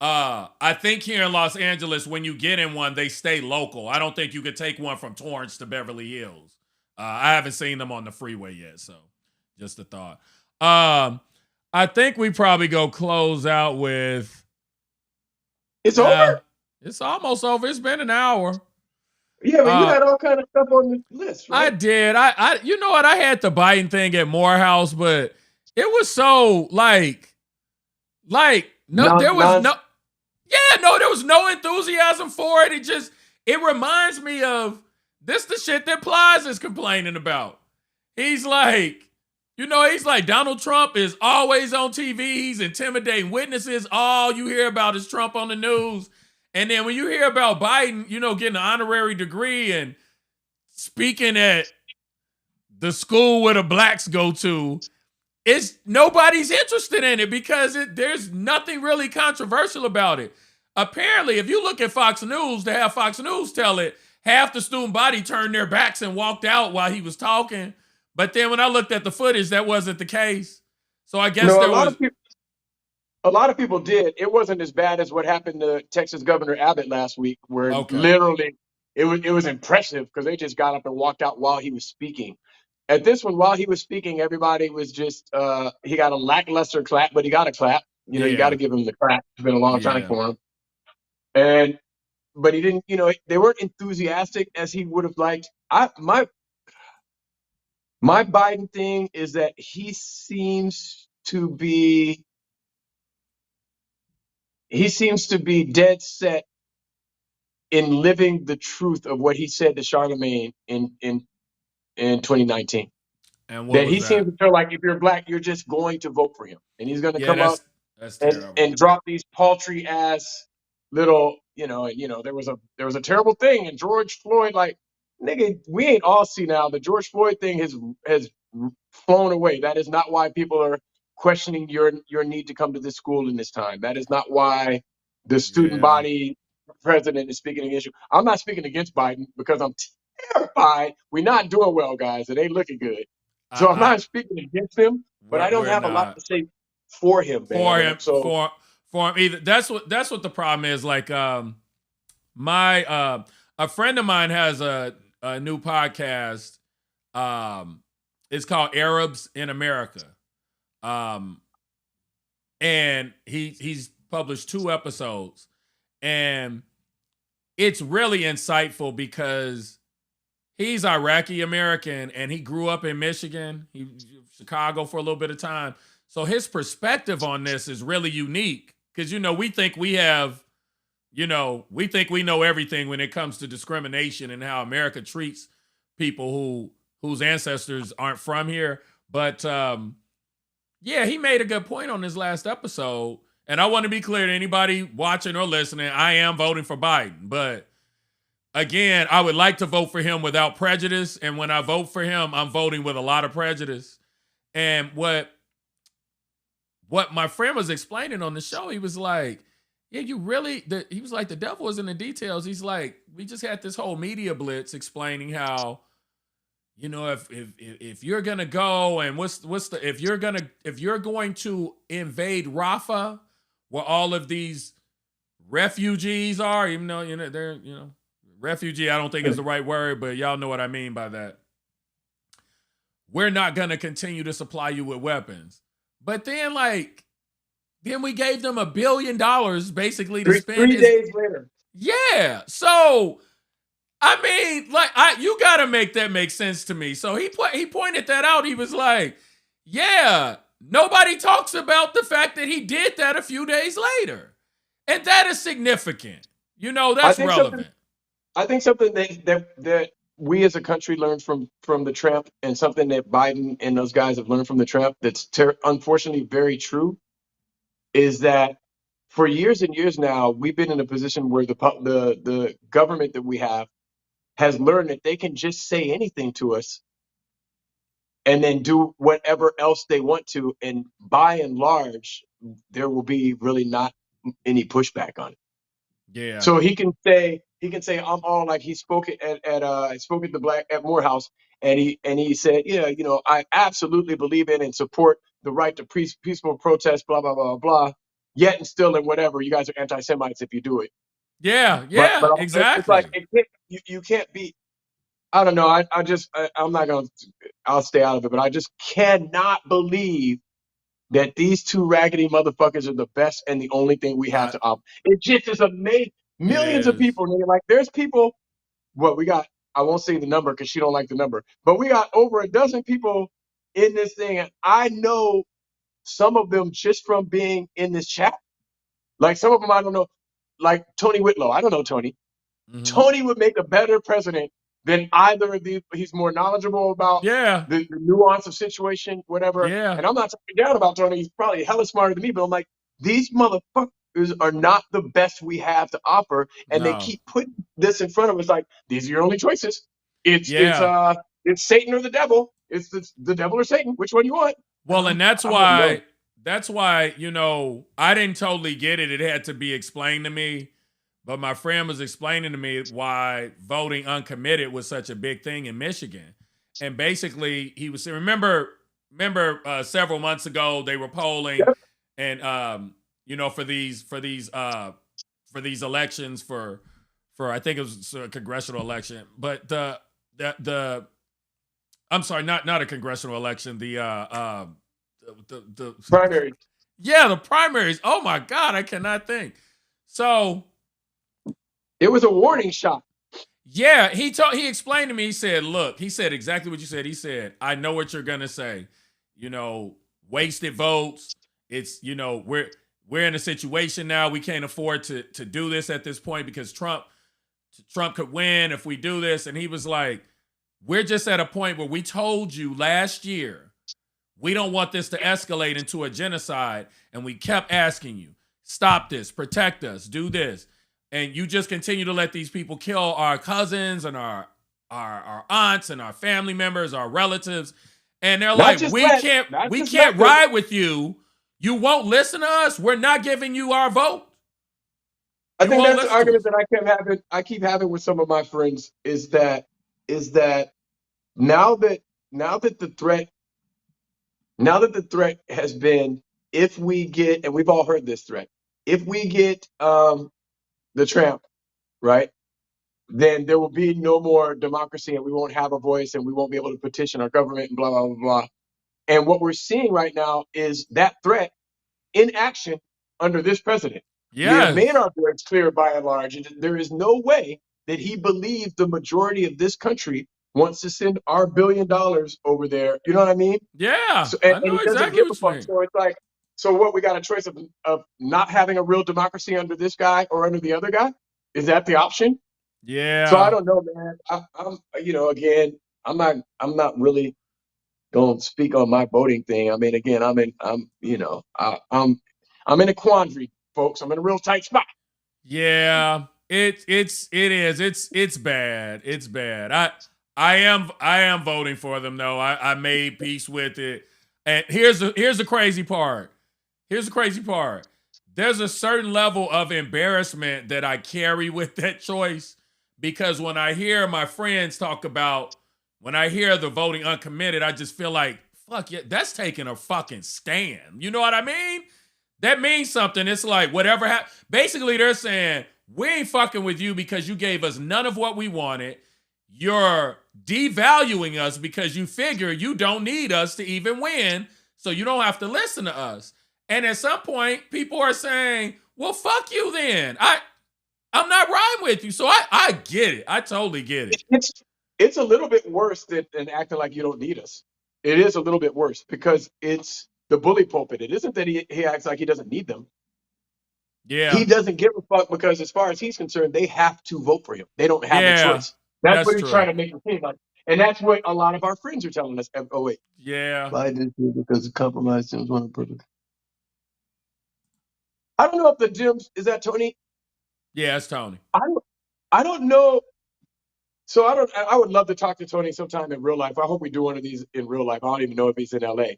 I think here in Los Angeles, when you get in one, they stay local. I don't think you could take one from Torrance to Beverly Hills. I haven't seen them on the freeway yet, so just a thought. I think we probably go close out with... It's over? It's almost over. It's been an hour. Yeah, but you had all kind of stuff on the list, right? I did. I you know what? I had the Biden thing at Moorhouse, but it was so like there was no enthusiasm for it. It reminds me of this the shit that Plies is complaining about. He's like, Donald Trump is always on TV. He's intimidating witnesses. All you hear about is Trump on the news. And then when you hear about Biden, getting an honorary degree and speaking at the school where the blacks go to, nobody's interested in it because there's nothing really controversial about it. Apparently, if you look at Fox News, to have Fox News tell it, half the student body turned their backs and walked out while he was talking. But then when I looked at the footage, that wasn't the case. So I guess a lot of people did. It wasn't as bad as what happened to Texas Governor Abbott last week, where literally it was impressive because they just got up and walked out while he was speaking. At this one, while he was speaking, everybody was just he got a lackluster clap, but he got a clap. You got to give him the clap. It's been a long time for him. But he didn't. They weren't enthusiastic as he would have liked. My Biden thing is that he seems to be dead set in living the truth of what he said to Charlemagne in 2019. And that he seems to feel like if you're black, you're just going to vote for him, and he's going to come up and drop these paltry ass little, there was a terrible thing, and George Floyd, like, nigga, we ain't all see now the George Floyd thing has flown away. That is not why people are questioning your need to come to this school in this time. That is not why the student body president is speaking against you. I'm not speaking against Biden because I'm terrified. We're not doing well, guys. It ain't looking good. So I'm not speaking against him, but I don't have a lot to say for him, man. for him either. That's what the problem is. Like my a friend of mine has a new podcast. It's called Arabs in America. And he's published 2 episodes, and it's really insightful because he's Iraqi American and he grew up in Michigan, Chicago for a little bit of time. So his perspective on this is really unique because, you know, we think we have, you know, we think we know everything when it comes to discrimination and how America treats people whose ancestors aren't from here. But yeah, he made a good point on this last episode. And I want to be clear to anybody watching or listening, I am voting for Biden. But again, I would like to vote for him without prejudice. And when I vote for him, I'm voting with a lot of prejudice. And what my friend was explaining on the show, he was like, yeah, he was like, the devil is in the details. He's like, we just had this whole media blitz explaining how, you know, if you're gonna go and if you're going to invade Rafah, where all of these refugees are, even though, you know, they're, you know, refugee, I don't think is the right word, but y'all know what I mean by that. We're not gonna continue to supply you with weapons. But then, like, we gave them $1 billion basically to spend 3 days later. Yeah. So I mean, like, you gotta make that make sense to me. So he pointed that out. He was like, yeah, nobody talks about the fact that he did that a few days later. And that is significant. You know, that's relevant. I think something that we as a country learned from the Trump, and something that Biden and those guys have learned from the Trump that's unfortunately very true, is that for years and years now, we've been in a position where the government that we have has learned that they can just say anything to us and then do whatever else they want to. And by and large, there will be really not any pushback on it. Yeah. So he can say, I'm all, like, he spoke at Moorhouse, and he said, yeah, you know, I absolutely believe in and support the right to peaceful protest, blah, blah, blah, blah. Yet and still, and whatever, you guys are anti-Semites if you do it. Yeah, but exactly. It's like, you can't be, I don't know. I'm not going to, I'll stay out of it, but I just cannot believe that these 2 raggedy motherfuckers are the best and the only thing we have to offer. It just is amazing. Millions of people, nigga. Like, there's people, we got, I won't say the number because she don't like the number, but we got over a dozen people in this thing. And I know some of them just from being in this chat. Like, some of them I don't know, like Tony Whitlow. I don't know Tony. Mm-hmm. Tony would make a better president than either of these. He's more knowledgeable about the nuance of situation, whatever. Yeah. And I'm not talking down about Tony. He's probably hella smarter than me, but I'm like, these motherfuckers are not the best we have to offer. And they keep putting this in front of us like, these are your only choices. It's Satan or the devil. It's the devil or Satan. Which one you want? Well, and that's why, you know, I didn't totally get it. It had to be explained to me. But my friend was explaining to me why voting uncommitted was such a big thing in Michigan. And basically, he was saying, remember several months ago, they were polling and, you know, for these elections for I think it was a congressional election, but I'm sorry, not a congressional election, the primaries. Yeah, the primaries. Oh my God, I cannot think. So it was a warning shot. Yeah, he explained to me, he said, look, he said exactly what you said. He said, I know what you're gonna say. You know, wasted votes. It's, you know, we're in a situation now, we can't afford to do this at this point because Trump could win if we do this. And he was like, we're just at a point where we told you last year, we don't want this to escalate into a genocide. And we kept asking you, stop this, protect us, do this. And you just continue to let these people kill our cousins and our aunts and our family members, our relatives. And they're like, we can't ride with you. You won't listen to us. We're not giving you our vote. I think that's the argument that I keep having with some of my friends is that now that the threat has been, if we get, and we've all heard this threat, if we get the Trump, right, then there will be no more democracy and we won't have a voice and we won't be able to petition our government and blah, blah, blah, blah. And what we're seeing right now is that threat in action under this president. We have made Yes. our boards clear by and large. And there is no way that he believes the majority of this country wants to send our $1 billion over there. You know what I mean? Yeah. So, I and know he doesn't exactly give a what you fuck. mean. So it's like, so what? We got a choice of not having a real democracy under this guy or under the other guy. Is that the option? Yeah. So I don't know, man. I'm, you know, again, I'm not really going to speak on my voting thing. I mean, again, I'm in a quandary, folks. I'm in a real tight spot. Yeah, it is. It's bad. It's bad. I am voting for them though. I made peace with it. And here's the crazy part. Here's the crazy part. There's a certain level of embarrassment that I carry with that choice, because when I hear my friends talk about, when I hear the voting uncommitted, I just feel like, fuck yeah, that's taking a fucking stand. You know what I mean? That means something. It's like whatever happened. Basically, they're saying, we ain't fucking with you because you gave us none of what we wanted. You're devaluing us because you figure you don't need us to even win, so you don't have to listen to us. And at some point, people are saying, well, fuck you then. I'm not riding with you. So I get it. I totally get it. It's a little bit worse than acting like you don't need us. It is a little bit worse because it's the bully pulpit. It isn't that he acts like he doesn't need them. Yeah. He doesn't give a fuck because as far as he's concerned, they have to vote for him. They don't have a choice. That's what he's trying to make it seem like. And that's what a lot of our friends are telling us. Oh, wait. Yeah. Biden is because of compromise. Seems one of perfect. I don't know if the Dems, is that Tony? Yeah, it's Tony. I don't know. So I would love to talk to Tony sometime in real life. I hope we do one of these in real life. I don't even know if he's in LA.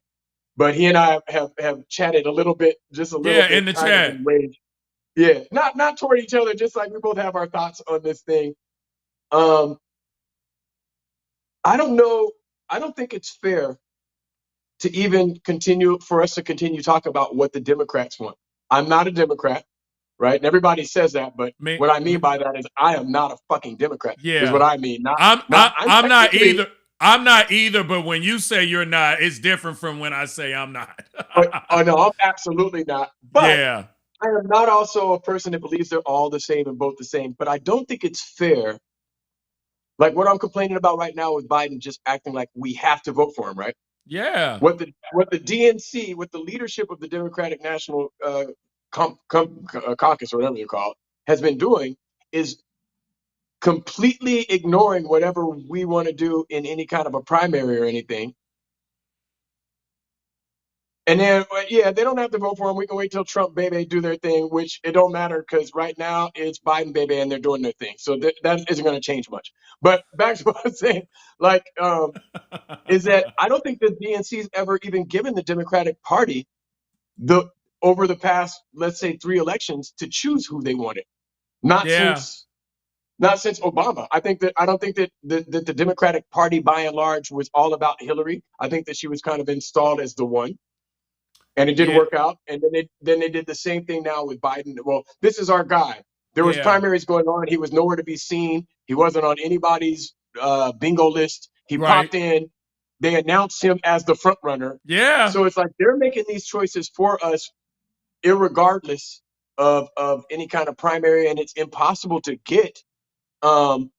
But he and I have chatted a little bit, just a little bit. Yeah, in the chat. Yeah, not toward each other, just like we both have our thoughts on this thing. I don't know. I don't think it's fair to even for us to continue talking about what the Democrats want. I'm not a Democrat, right? And everybody says that, but what I mean by that is I am not a fucking Democrat. Yeah, is what I mean. I'm not either. I'm not either, but when you say you're not, it's different from when I say I'm not. Oh no, I'm absolutely not. But yeah. I am not also a person that believes they're all the same and both the same. But I don't think it's fair. Like what I'm complaining about right now with Biden just acting like we have to vote for him, right? Yeah. What the DNC, what the leadership of the Democratic National Caucus, or whatever you call it, has been doing is completely ignoring whatever we want to do in any kind of a primary or anything. And then, yeah, they don't have to vote for him. We can wait till Trump, baby, do their thing, which it don't matter because right now it's Biden, baby, and they're doing their thing. So that isn't going to change much. But back to what I'm saying, like, is that I don't think the DNC's ever even given the Democratic Party over the past, let's say, 3 elections to choose who they wanted. Not since Obama. I don't think that the Democratic Party, by and large, was all about Hillary. I think that she was kind of installed as the one. And it didn't work out. And then they did the same thing now with Biden. Well, this is our guy. There was primaries going on. He was nowhere to be seen. He wasn't on anybody's bingo list. He popped in. They announced him as the front runner. Yeah. So it's like they're making these choices for us, irregardless of any kind of primary, and it's impossible to get. Oh,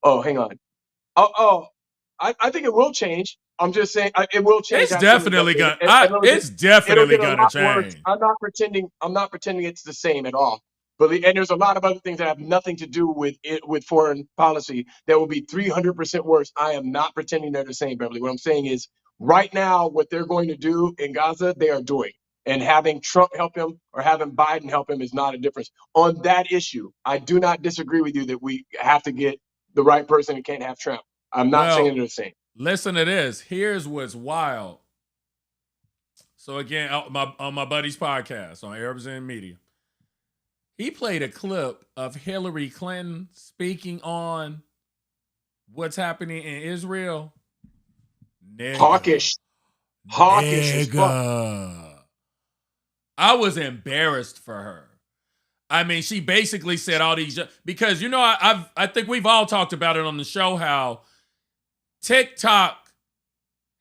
hang on. I think it will change. I'm just saying it will change. It's definitely gonna. It's definitely gonna change. I'm not pretending it's the same at all. But and there's a lot of other things that have nothing to do with foreign policy that will be 300% worse. I am not pretending they're the same, Beverly. What I'm saying is, right now, what they're going to do in Gaza, they are doing. And having Trump help him or having Biden help him is not a difference. On that issue, I do not disagree with you that we have to get the right person and can't have Trump. I'm not saying they're the same. Listen to this. Here's what's wild. So again, on my buddy's podcast on Arizona Media, he played a clip of Hillary Clinton speaking on what's happening in Israel. Hawkish as fuck. I was embarrassed for her. I mean, she basically said all these, because, you know, I think we've all talked about it on the show, how TikTok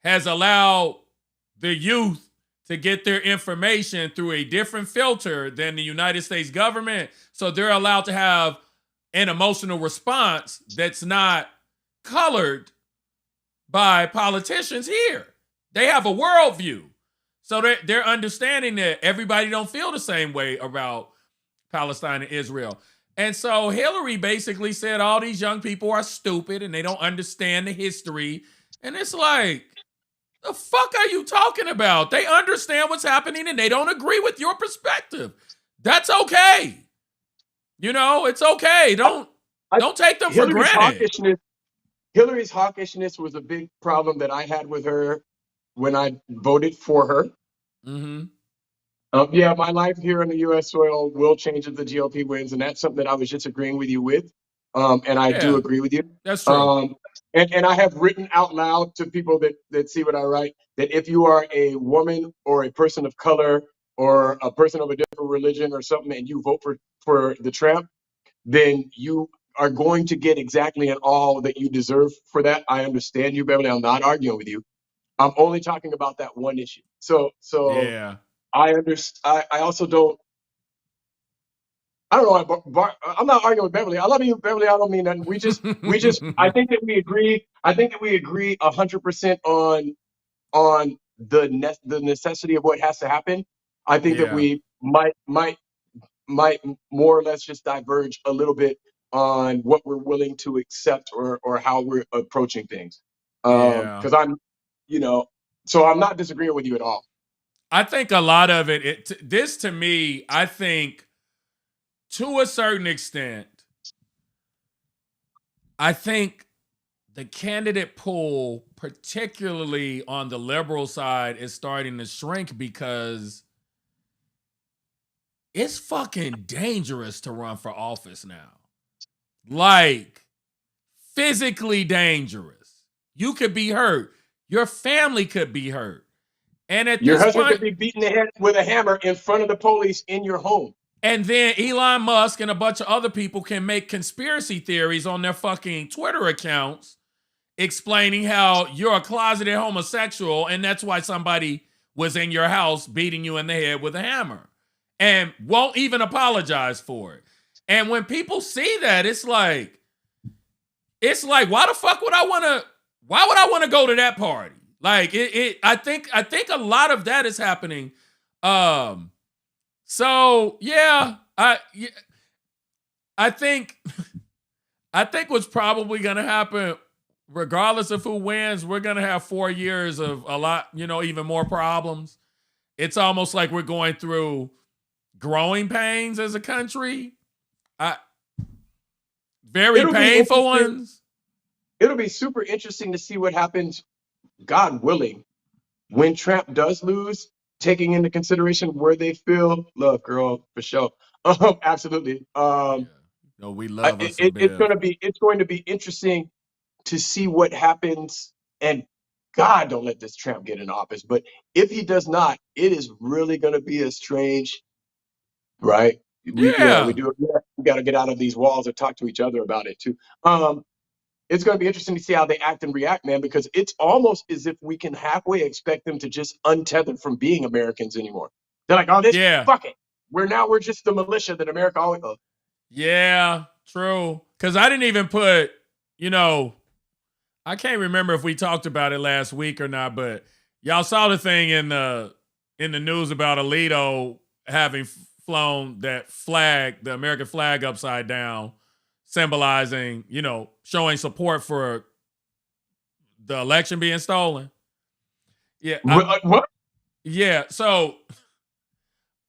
has allowed the youth to get their information through a different filter than the United States government. So they're allowed to have an emotional response that's not colored by politicians here. They have a worldview. So they're understanding that everybody don't feel the same way about Palestine and Israel. And so Hillary basically said all these young people are stupid and they don't understand the history. And it's like, the fuck are you talking about? They understand what's happening and they don't agree with your perspective. That's okay. You know, it's okay. Don't take them for granted. Hillary's hawkishness was a big problem that I had with her when I voted for her. Mm-hmm. Yeah, my life here on the U.S. soil will change if the GOP wins, and that's something that I was just agreeing with you with. And I do agree with you. That's true. And I have written out loud to people that see what I write, that if you are a woman or a person of color or a person of a different religion or something and you vote for the Trump, then you are going to get exactly and all that you deserve for that. I understand you, Beverly. I'm not arguing with you. I'm only talking about that one issue. So yeah. I understand. I also don't. I don't know. I'm not arguing with Beverly. I love you, Beverly. I don't mean that. We just. I think that we agree. I think that we agree 100% on the necessity of what has to happen. I think that we might more or less just diverge a little bit on what we're willing to accept or how we're approaching things. Because I'm, so I'm not disagreeing with you at all. I think a lot of this to me, I think to a certain extent, I think the candidate pool, particularly on the liberal side, is starting to shrink because it's fucking dangerous to run for office now. Like, physically dangerous. You could be hurt. Your family could be hurt. And at your this husband point, could be beaten the head with a hammer in front of the police in your home. And then Elon Musk and a bunch of other people can make conspiracy theories on their fucking Twitter accounts explaining how you're a closeted homosexual and that's why somebody was in your house beating you in the head with a hammer and won't even apologize for it. And when people see that, it's like, why the fuck would I want to go to that party? Like I think a lot of that is happening. So yeah, I think what's probably gonna happen, regardless of who wins, we're gonna have 4 years of a lot, even more problems. It's almost like we're going through growing pains as a country. Very painful ones. It'll be super interesting to see what happens, God willing, when Trump does lose, taking into consideration where they feel love, girl, for sure. Absolutely. No, we love us. It's going to be interesting to see what happens. And God, don't let this Trump get in office. But if he does not, it is really going to be a strange, right? We got to get out of these walls and talk to each other about it too. It's going to be interesting to see how they act and react, man, because it's almost as if we can halfway expect them to just untether from being Americans anymore. They're like, fuck it. We're just the militia that America always loved. Yeah, true. Because I didn't even put, I can't remember if we talked about it last week or not, but y'all saw the thing in the news about Alito having flown that flag, the American flag, upside down, symbolizing, showing support for the election being stolen. Yeah. What? Yeah. So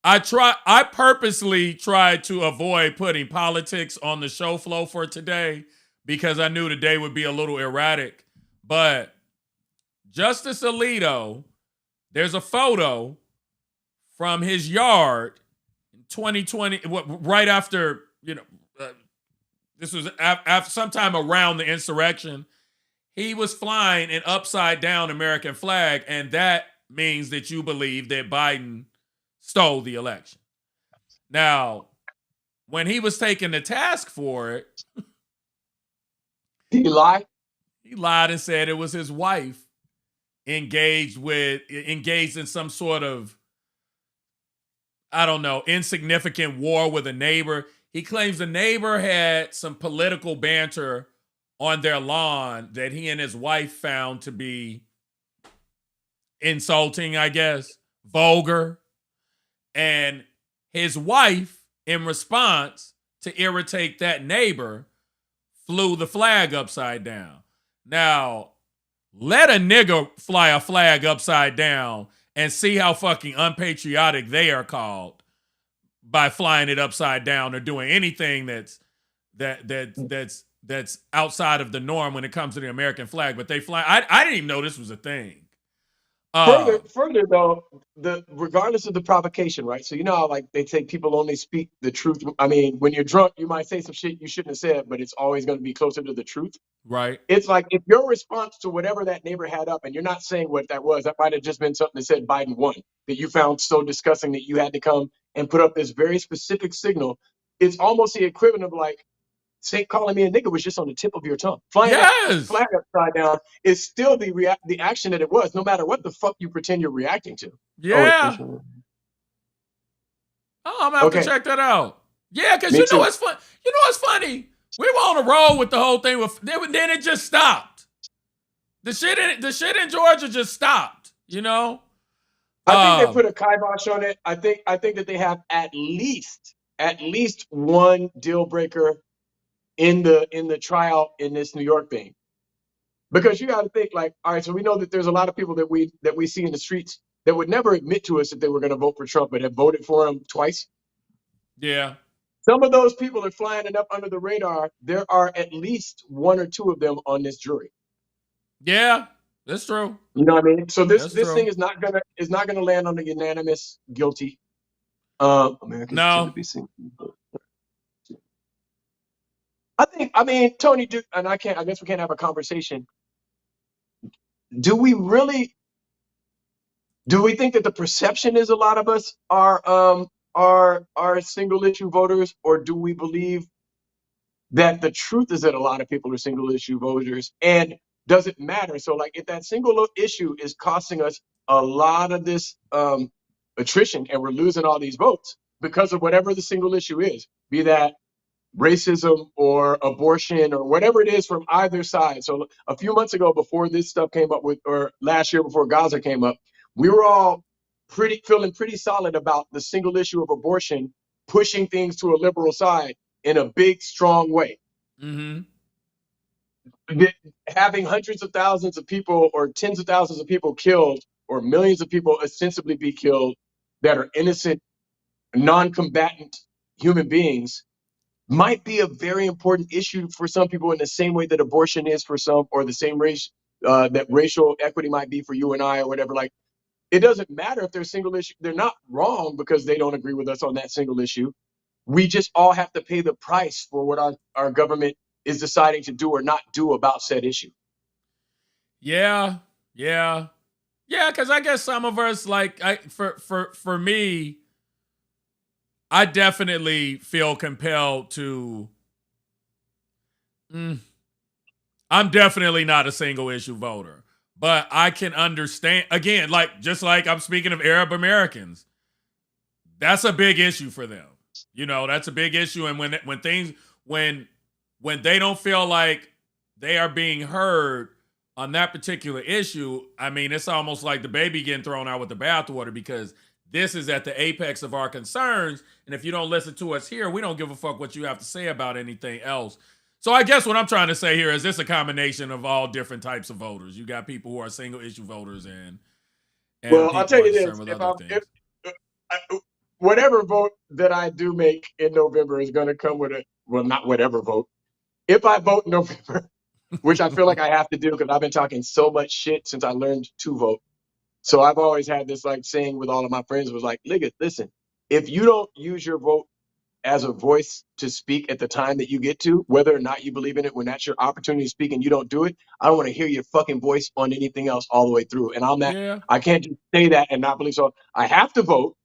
I purposely tried to avoid putting politics on the show flow for today because I knew the day would be a little erratic. But Justice Alito, there's a photo from his yard in 2020, right after, this was after sometime around the insurrection. He was flying an upside down American flag, and that means that you believe that Biden stole the election. Now, when he was taken to task for it, Did he lie? He lied and said it was his wife engaged in some sort of, I don't know, insignificant war with a neighbor. He claims the neighbor had some political banter on their lawn that he and his wife found to be insulting, I guess, vulgar. And his wife, in response to irritate that neighbor, flew the flag upside down. Now, let a nigga fly a flag upside down and see how fucking unpatriotic they are called by flying it upside down or doing anything that's outside of the norm when it comes to the American flag. But they fly. I didn't even know this was a thing. Further though, regardless of the provocation, right? So you know how like they say people only speak the truth. I mean, when you're drunk, you might say some shit you shouldn't have said, but it's always going to be closer to the truth. Right. It's like if your response to whatever that neighbor had up, and you're not saying what that was, that might have just been something that said Biden won, that you found so disgusting that you had to come and put up this very specific signal. It's almost the equivalent of like, say, calling me a nigga was just on the tip of your tongue. Flying that flag upside down is still the action that it was, no matter what the fuck you pretend you're reacting to. Yeah. Oh, I'm gonna have to check that out. Yeah, because you know what's fun. You know what's funny? We were on a roll with the whole thing. Then it just stopped. The shit in Georgia just stopped. You know. I think they put a kibosh on it. I think that they have at least one deal breaker in the trial in this New York thing, because you got to think like, all right, so we know that there's a lot of people that we see in the streets that would never admit to us that they were going to vote for Trump, but have voted for him twice. Yeah. Some of those people are flying it up under the radar. There are at least one or two of them on this jury. Yeah, that's true. You know what I mean? So this thing is not gonna land on a unanimous guilty. Americans no. I mean, Tony, and I guess we can't have a conversation. Do we think that the perception is a lot of us are single issue voters, or do we believe that the truth is that a lot of people are single issue voters? And does it matter? So like if that single issue is costing us a lot of this attrition and we're losing all these votes because of whatever the single issue is, be that racism or abortion or whatever it is from either side. So a few months ago, before this stuff came up or last year before Gaza came up, we were all feeling pretty solid about the single issue of abortion pushing things to a liberal side in a big, strong way. Mm-hmm. Having hundreds of thousands of people or tens of thousands of people killed or millions of people ostensibly be killed that are innocent, non-combatant human beings might be a very important issue for some people in the same way that abortion is for some, or the same race that racial equity might be for you and I or whatever. Like, it doesn't matter if they're single issue. They're not wrong because they don't agree with us on that single issue. We just all have to pay the price for what our government is deciding to do or not do about said issue. Yeah. Because I guess some of us, like, for me, I definitely feel compelled to. I'm definitely not a single issue voter, but I can understand, again, like, just like I'm speaking of Arab Americans, that's a big issue for them. You know, that's a big issue. And when they don't feel like they are being heard on that particular issue, I mean, it's almost like the baby getting thrown out with the bathwater, because this is at the apex of our concerns. And if you don't listen to us here, we don't give a fuck what you have to say about anything else. So I guess what I'm trying to say here is this a combination of all different types of voters. You got people who are single issue voters and well, I'll tell you this, whatever vote that I do make in November is going to come with not whatever vote. If I vote in November, which I feel like I have to do because I've been talking so much shit since I learned to vote. So I've always had this like saying with all of my friends was like, listen, if you don't use your vote as a voice to speak at the time that you get to, whether or not you believe in it, when that's your opportunity to speak and you don't do it, I don't want to hear your fucking voice on anything else all the way through. And I can't just say that and not believe. So I have to vote.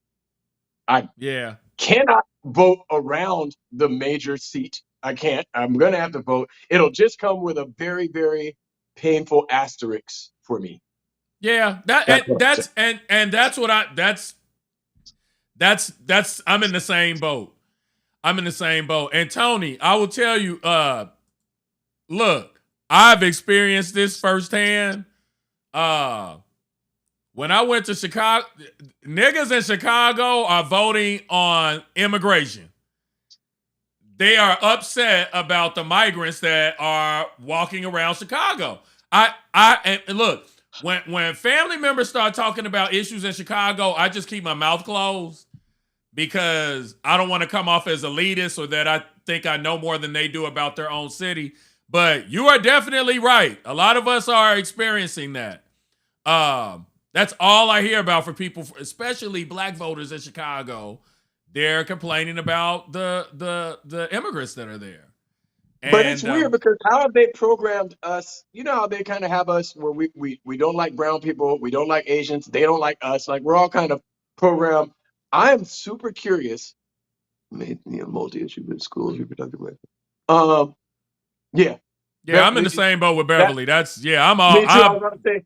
I Yeah. cannot vote around the major seat. I can't. I'm gonna have to vote. It'll just come with a very, very painful asterisk for me. Yeah. That's what I'm saying. And that's what that's I'm in the same boat. I'm in the same boat. And Tony, I will tell you, look, I've experienced this firsthand. When I went to Chicago, niggas in Chicago are voting on immigration. They are upset about the migrants that are walking around Chicago. And look, when family members start talking about issues in Chicago, I just keep my mouth closed because I don't want to come off as elitist or that I think I know more than they do about their own city. But you are definitely right. A lot of us are experiencing that. That's all I hear about for people, especially black voters in Chicago. They're complaining about the immigrants that are there. But it's weird because how have they programmed us? You know how they kind of have us where we don't like brown people, we don't like Asians, they don't like us. Like we're all kind of programmed. I am super curious. Multi-issue schools, reproductive rights. Yeah. Yeah, I'm in the same boat with Beverly. I'm all. Me too. I was gonna say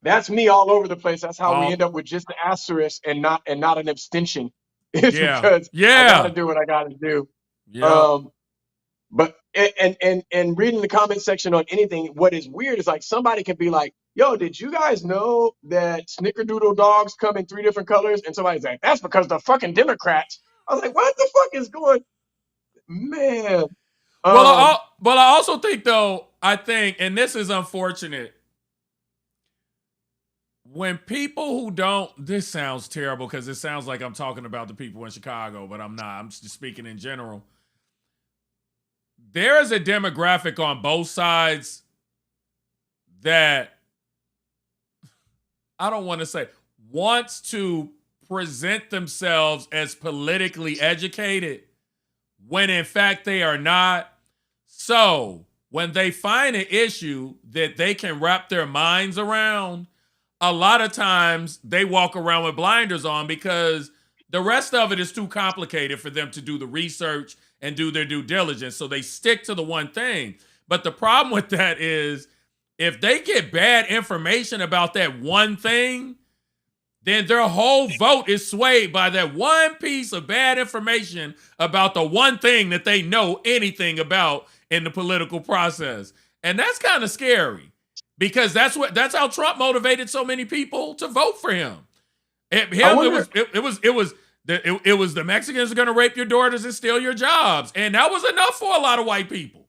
that's me all over the place. That's how we end up with just the asterisk and not an abstention. It's because I gotta do what I gotta do. Yeah. But and reading the comment section on anything, what is weird is like somebody can be like, yo, did you guys know that snickerdoodle dogs come in 3 different colors? And somebody's like, that's because the fucking Democrats. I was like, what the fuck is going, man? Well, I also think though, and this is unfortunate, when people who don't, this sounds terrible because it sounds like I'm talking about the people in Chicago, but I'm not. I'm just speaking in general. There is a demographic on both sides that I don't want to say wants to present themselves as politically educated when in fact they are not. So when they find an issue that they can wrap their minds around, a lot of times they walk around with blinders on because the rest of it is too complicated for them to do the research and do their due diligence. So they stick to the one thing. But the problem with that is if they get bad information about that one thing, then their whole vote is swayed by that one piece of bad information about the one thing that they know anything about in the political process. And that's kind of scary because that's how Trump motivated so many people to vote for him. It was the Mexicans are going to rape your daughters and steal your jobs. And that was enough for a lot of white people.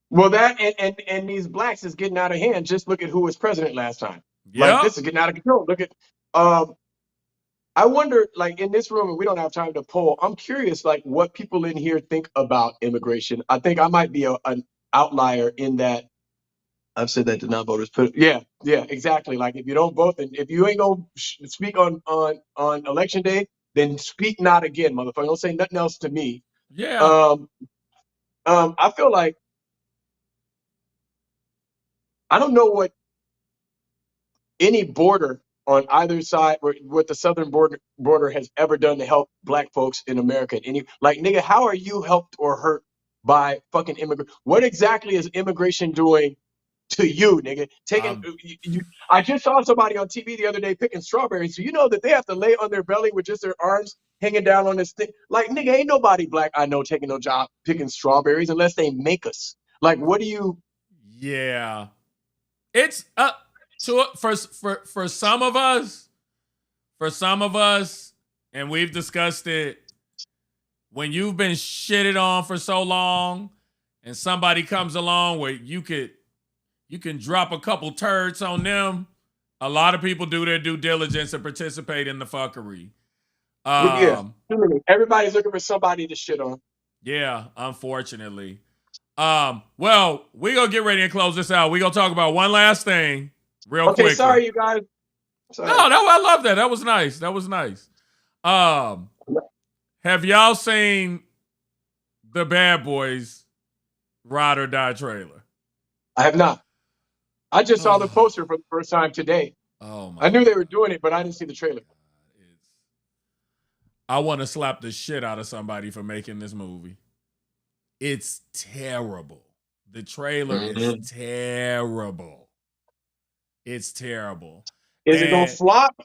Well, that and these blacks is getting out of hand. Just look at who was president last time. Yeah. Like, this is getting out of control. Look at, I wonder, like in this room, and we don't have time to poll. I'm curious, like what people in here think about immigration. I think I might be an outlier in that. I've said that to non-voters. Yeah, exactly. Like if you don't vote, and if you ain't gonna speak on election day, then speak not again, motherfucker. Don't say nothing else to me. Yeah. I feel like I don't know what any border on either side, what the southern border has ever done to help black folks in America. Like, nigga, how are you helped or hurt by fucking immigration? What exactly is immigration doing to you, nigga? I just saw somebody on TV the other day picking strawberries. So you know that they have to lay on their belly with just their arms hanging down on this thing. Like, nigga, ain't nobody black I know taking no job picking strawberries unless they make us. Like, what do you? Yeah, it's for some of us, and we've discussed it. When you've been shitted on for so long, and somebody comes along where you can drop a couple turds on them, a lot of people do their due diligence and participate in the fuckery. Everybody's looking for somebody to shit on. Yeah, unfortunately. Well, we're going to get ready and close this out. We're going to talk about one last thing real quick. Okay, sorry, you guys. Sorry. No, I love that. That was nice. Have y'all seen the Bad Boys Ride or Die trailer? I have not. I just saw the poster for the first time today. Oh my! I knew they were doing it, but I didn't see the trailer. I want to slap the shit out of somebody for making this movie. It's terrible. The trailer is terrible. It's terrible. Is it gonna flop?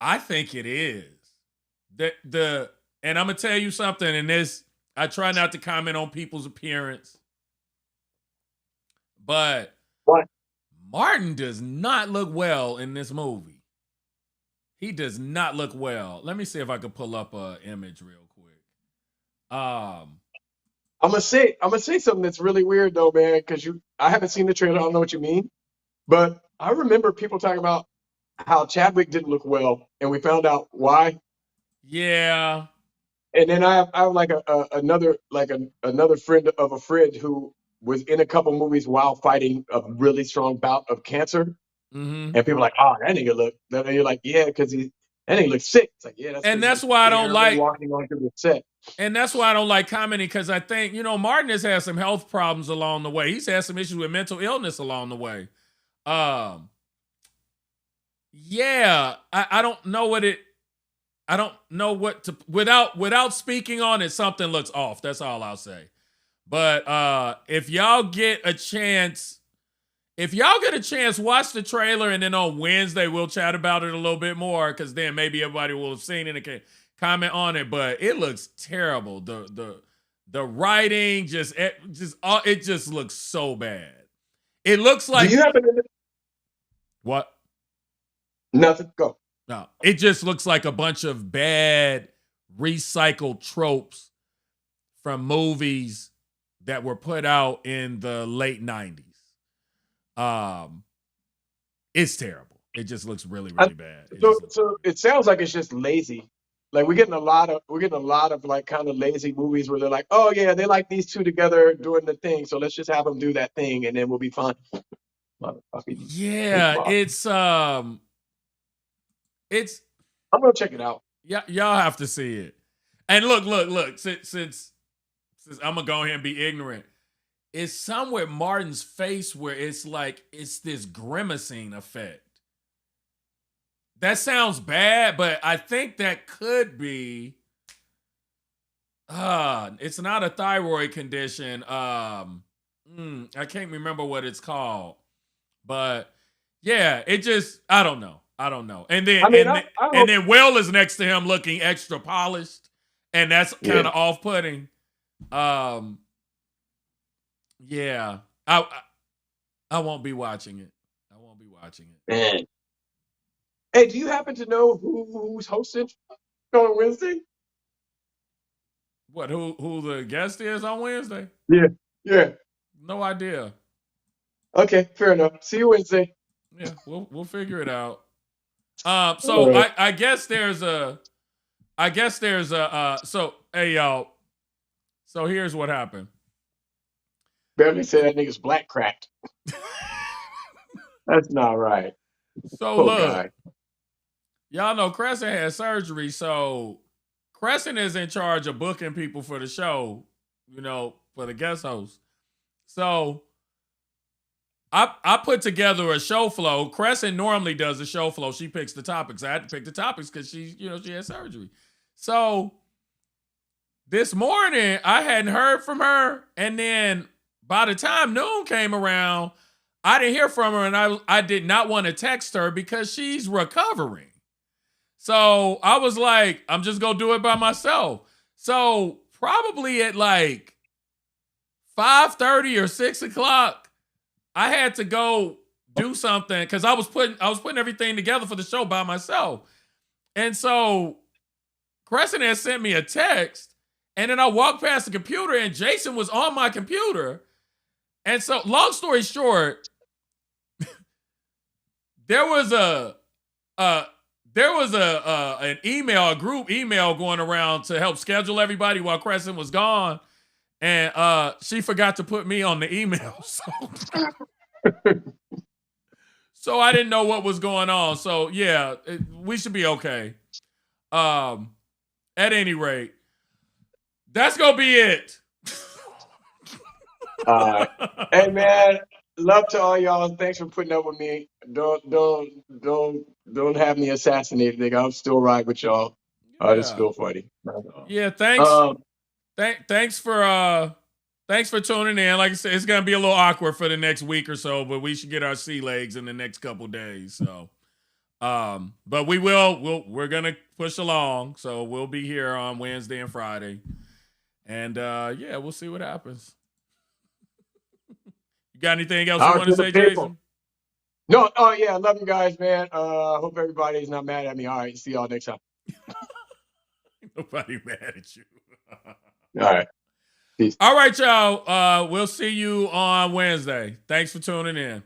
I think it is. And I'm gonna tell you something, and this I try not to comment on people's appearance, but what? Martin does not look well in this movie. He does not look well. Let me see if I can pull up an image real quick. I'm gonna say something that's really weird though, man, because I haven't seen the trailer. I don't know what you mean, but I remember people talking about how Chadwick didn't look well, and we found out why. Yeah. And then I have like another friend of a friend who was in a couple movies while fighting a really strong bout of cancer. Mm-hmm. And people are like, oh, that nigga look. And you're like, yeah, because that nigga looks sick. It's like, yeah, that's why I don't like walking onto the set. And that's why I don't like commenting, because I think, Martin has had some health problems along the way. He's had some issues with mental illness along the way. Yeah, I don't know what to without speaking on it, something looks off. That's all I'll say. But if y'all get a chance, watch the trailer, and then on Wednesday we'll chat about it a little bit more, because then maybe everybody will have seen it and can comment on it. But it looks terrible. The writing it just looks so bad. It looks like. Do you happen to what? Nothing. Go. No, it just looks like a bunch of bad recycled tropes from movies that were put out in the late 90s. It's terrible. It just looks really, really bad. So it sounds like it's just lazy. Like we're getting a lot of like kind of lazy movies where they're like, oh yeah, they like these two together doing the thing, so let's just have them do that thing and then we'll be fine. Yeah, it's I'm gonna check it out. Yeah, y'all have to see it. And look. Since I'm gonna go ahead and be ignorant, it's somewhere Martin's face where it's like it's this grimacing effect. That sounds bad, but I think that could be. It's not a thyroid condition. I can't remember what it's called, but yeah, it just I don't know. And then then Will is next to him looking extra polished, and that's kind of off-putting. Yeah, I won't be watching it. Man. Hey, do you happen to know who's hosting on Wednesday? What? Who the guest is on Wednesday? Yeah. No idea. Okay, fair enough. See you Wednesday. Yeah, we'll figure it out. So right. I guess there's a so hey y'all. So here's what happened. Barely said that nigga's black cracked. That's not right. So look, y'all know Crescent had surgery, so Crescent is in charge of booking people for the show, for the guest host. So I put together a show flow. Crescent normally does a show flow. She picks the topics. I had to pick the topics because she had surgery. So this morning I hadn't heard from her, and then by the time noon came around, I didn't hear from her, and I did not want to text her because she's recovering. So I was like, I'm just gonna do it by myself. So probably at like 5:30 or 6 o'clock, I had to go do something because I was putting everything together for the show by myself. And so Crescent had sent me a text, and then I walked past the computer, and Jason was on my computer. And so, long story short, there was an email, a group email going around to help schedule everybody while Crescent was gone, and she forgot to put me on the email. So I didn't know what was going on. So yeah, we should be okay. At any rate, that's gonna be it. Hey man, love to all y'all. Thanks for putting up with me. Don't have me assassinated, nigga. I'm still right with y'all. Oh, that's still funny. Yeah, thanks. Um, Thanks for tuning in. Like I said, it's gonna be a little awkward for the next week or so, but we should get our sea legs in the next couple days. So, but we're gonna push along. So we'll be here on Wednesday and Friday, and yeah, we'll see what happens. You got anything else you want to say, Jason? No. Oh yeah, I love you guys, man. Hope everybody's not mad at me. All right, see y'all next time. Nobody mad at you. All right. Peace. All right, y'all. We'll see you on Wednesday. Thanks for tuning in.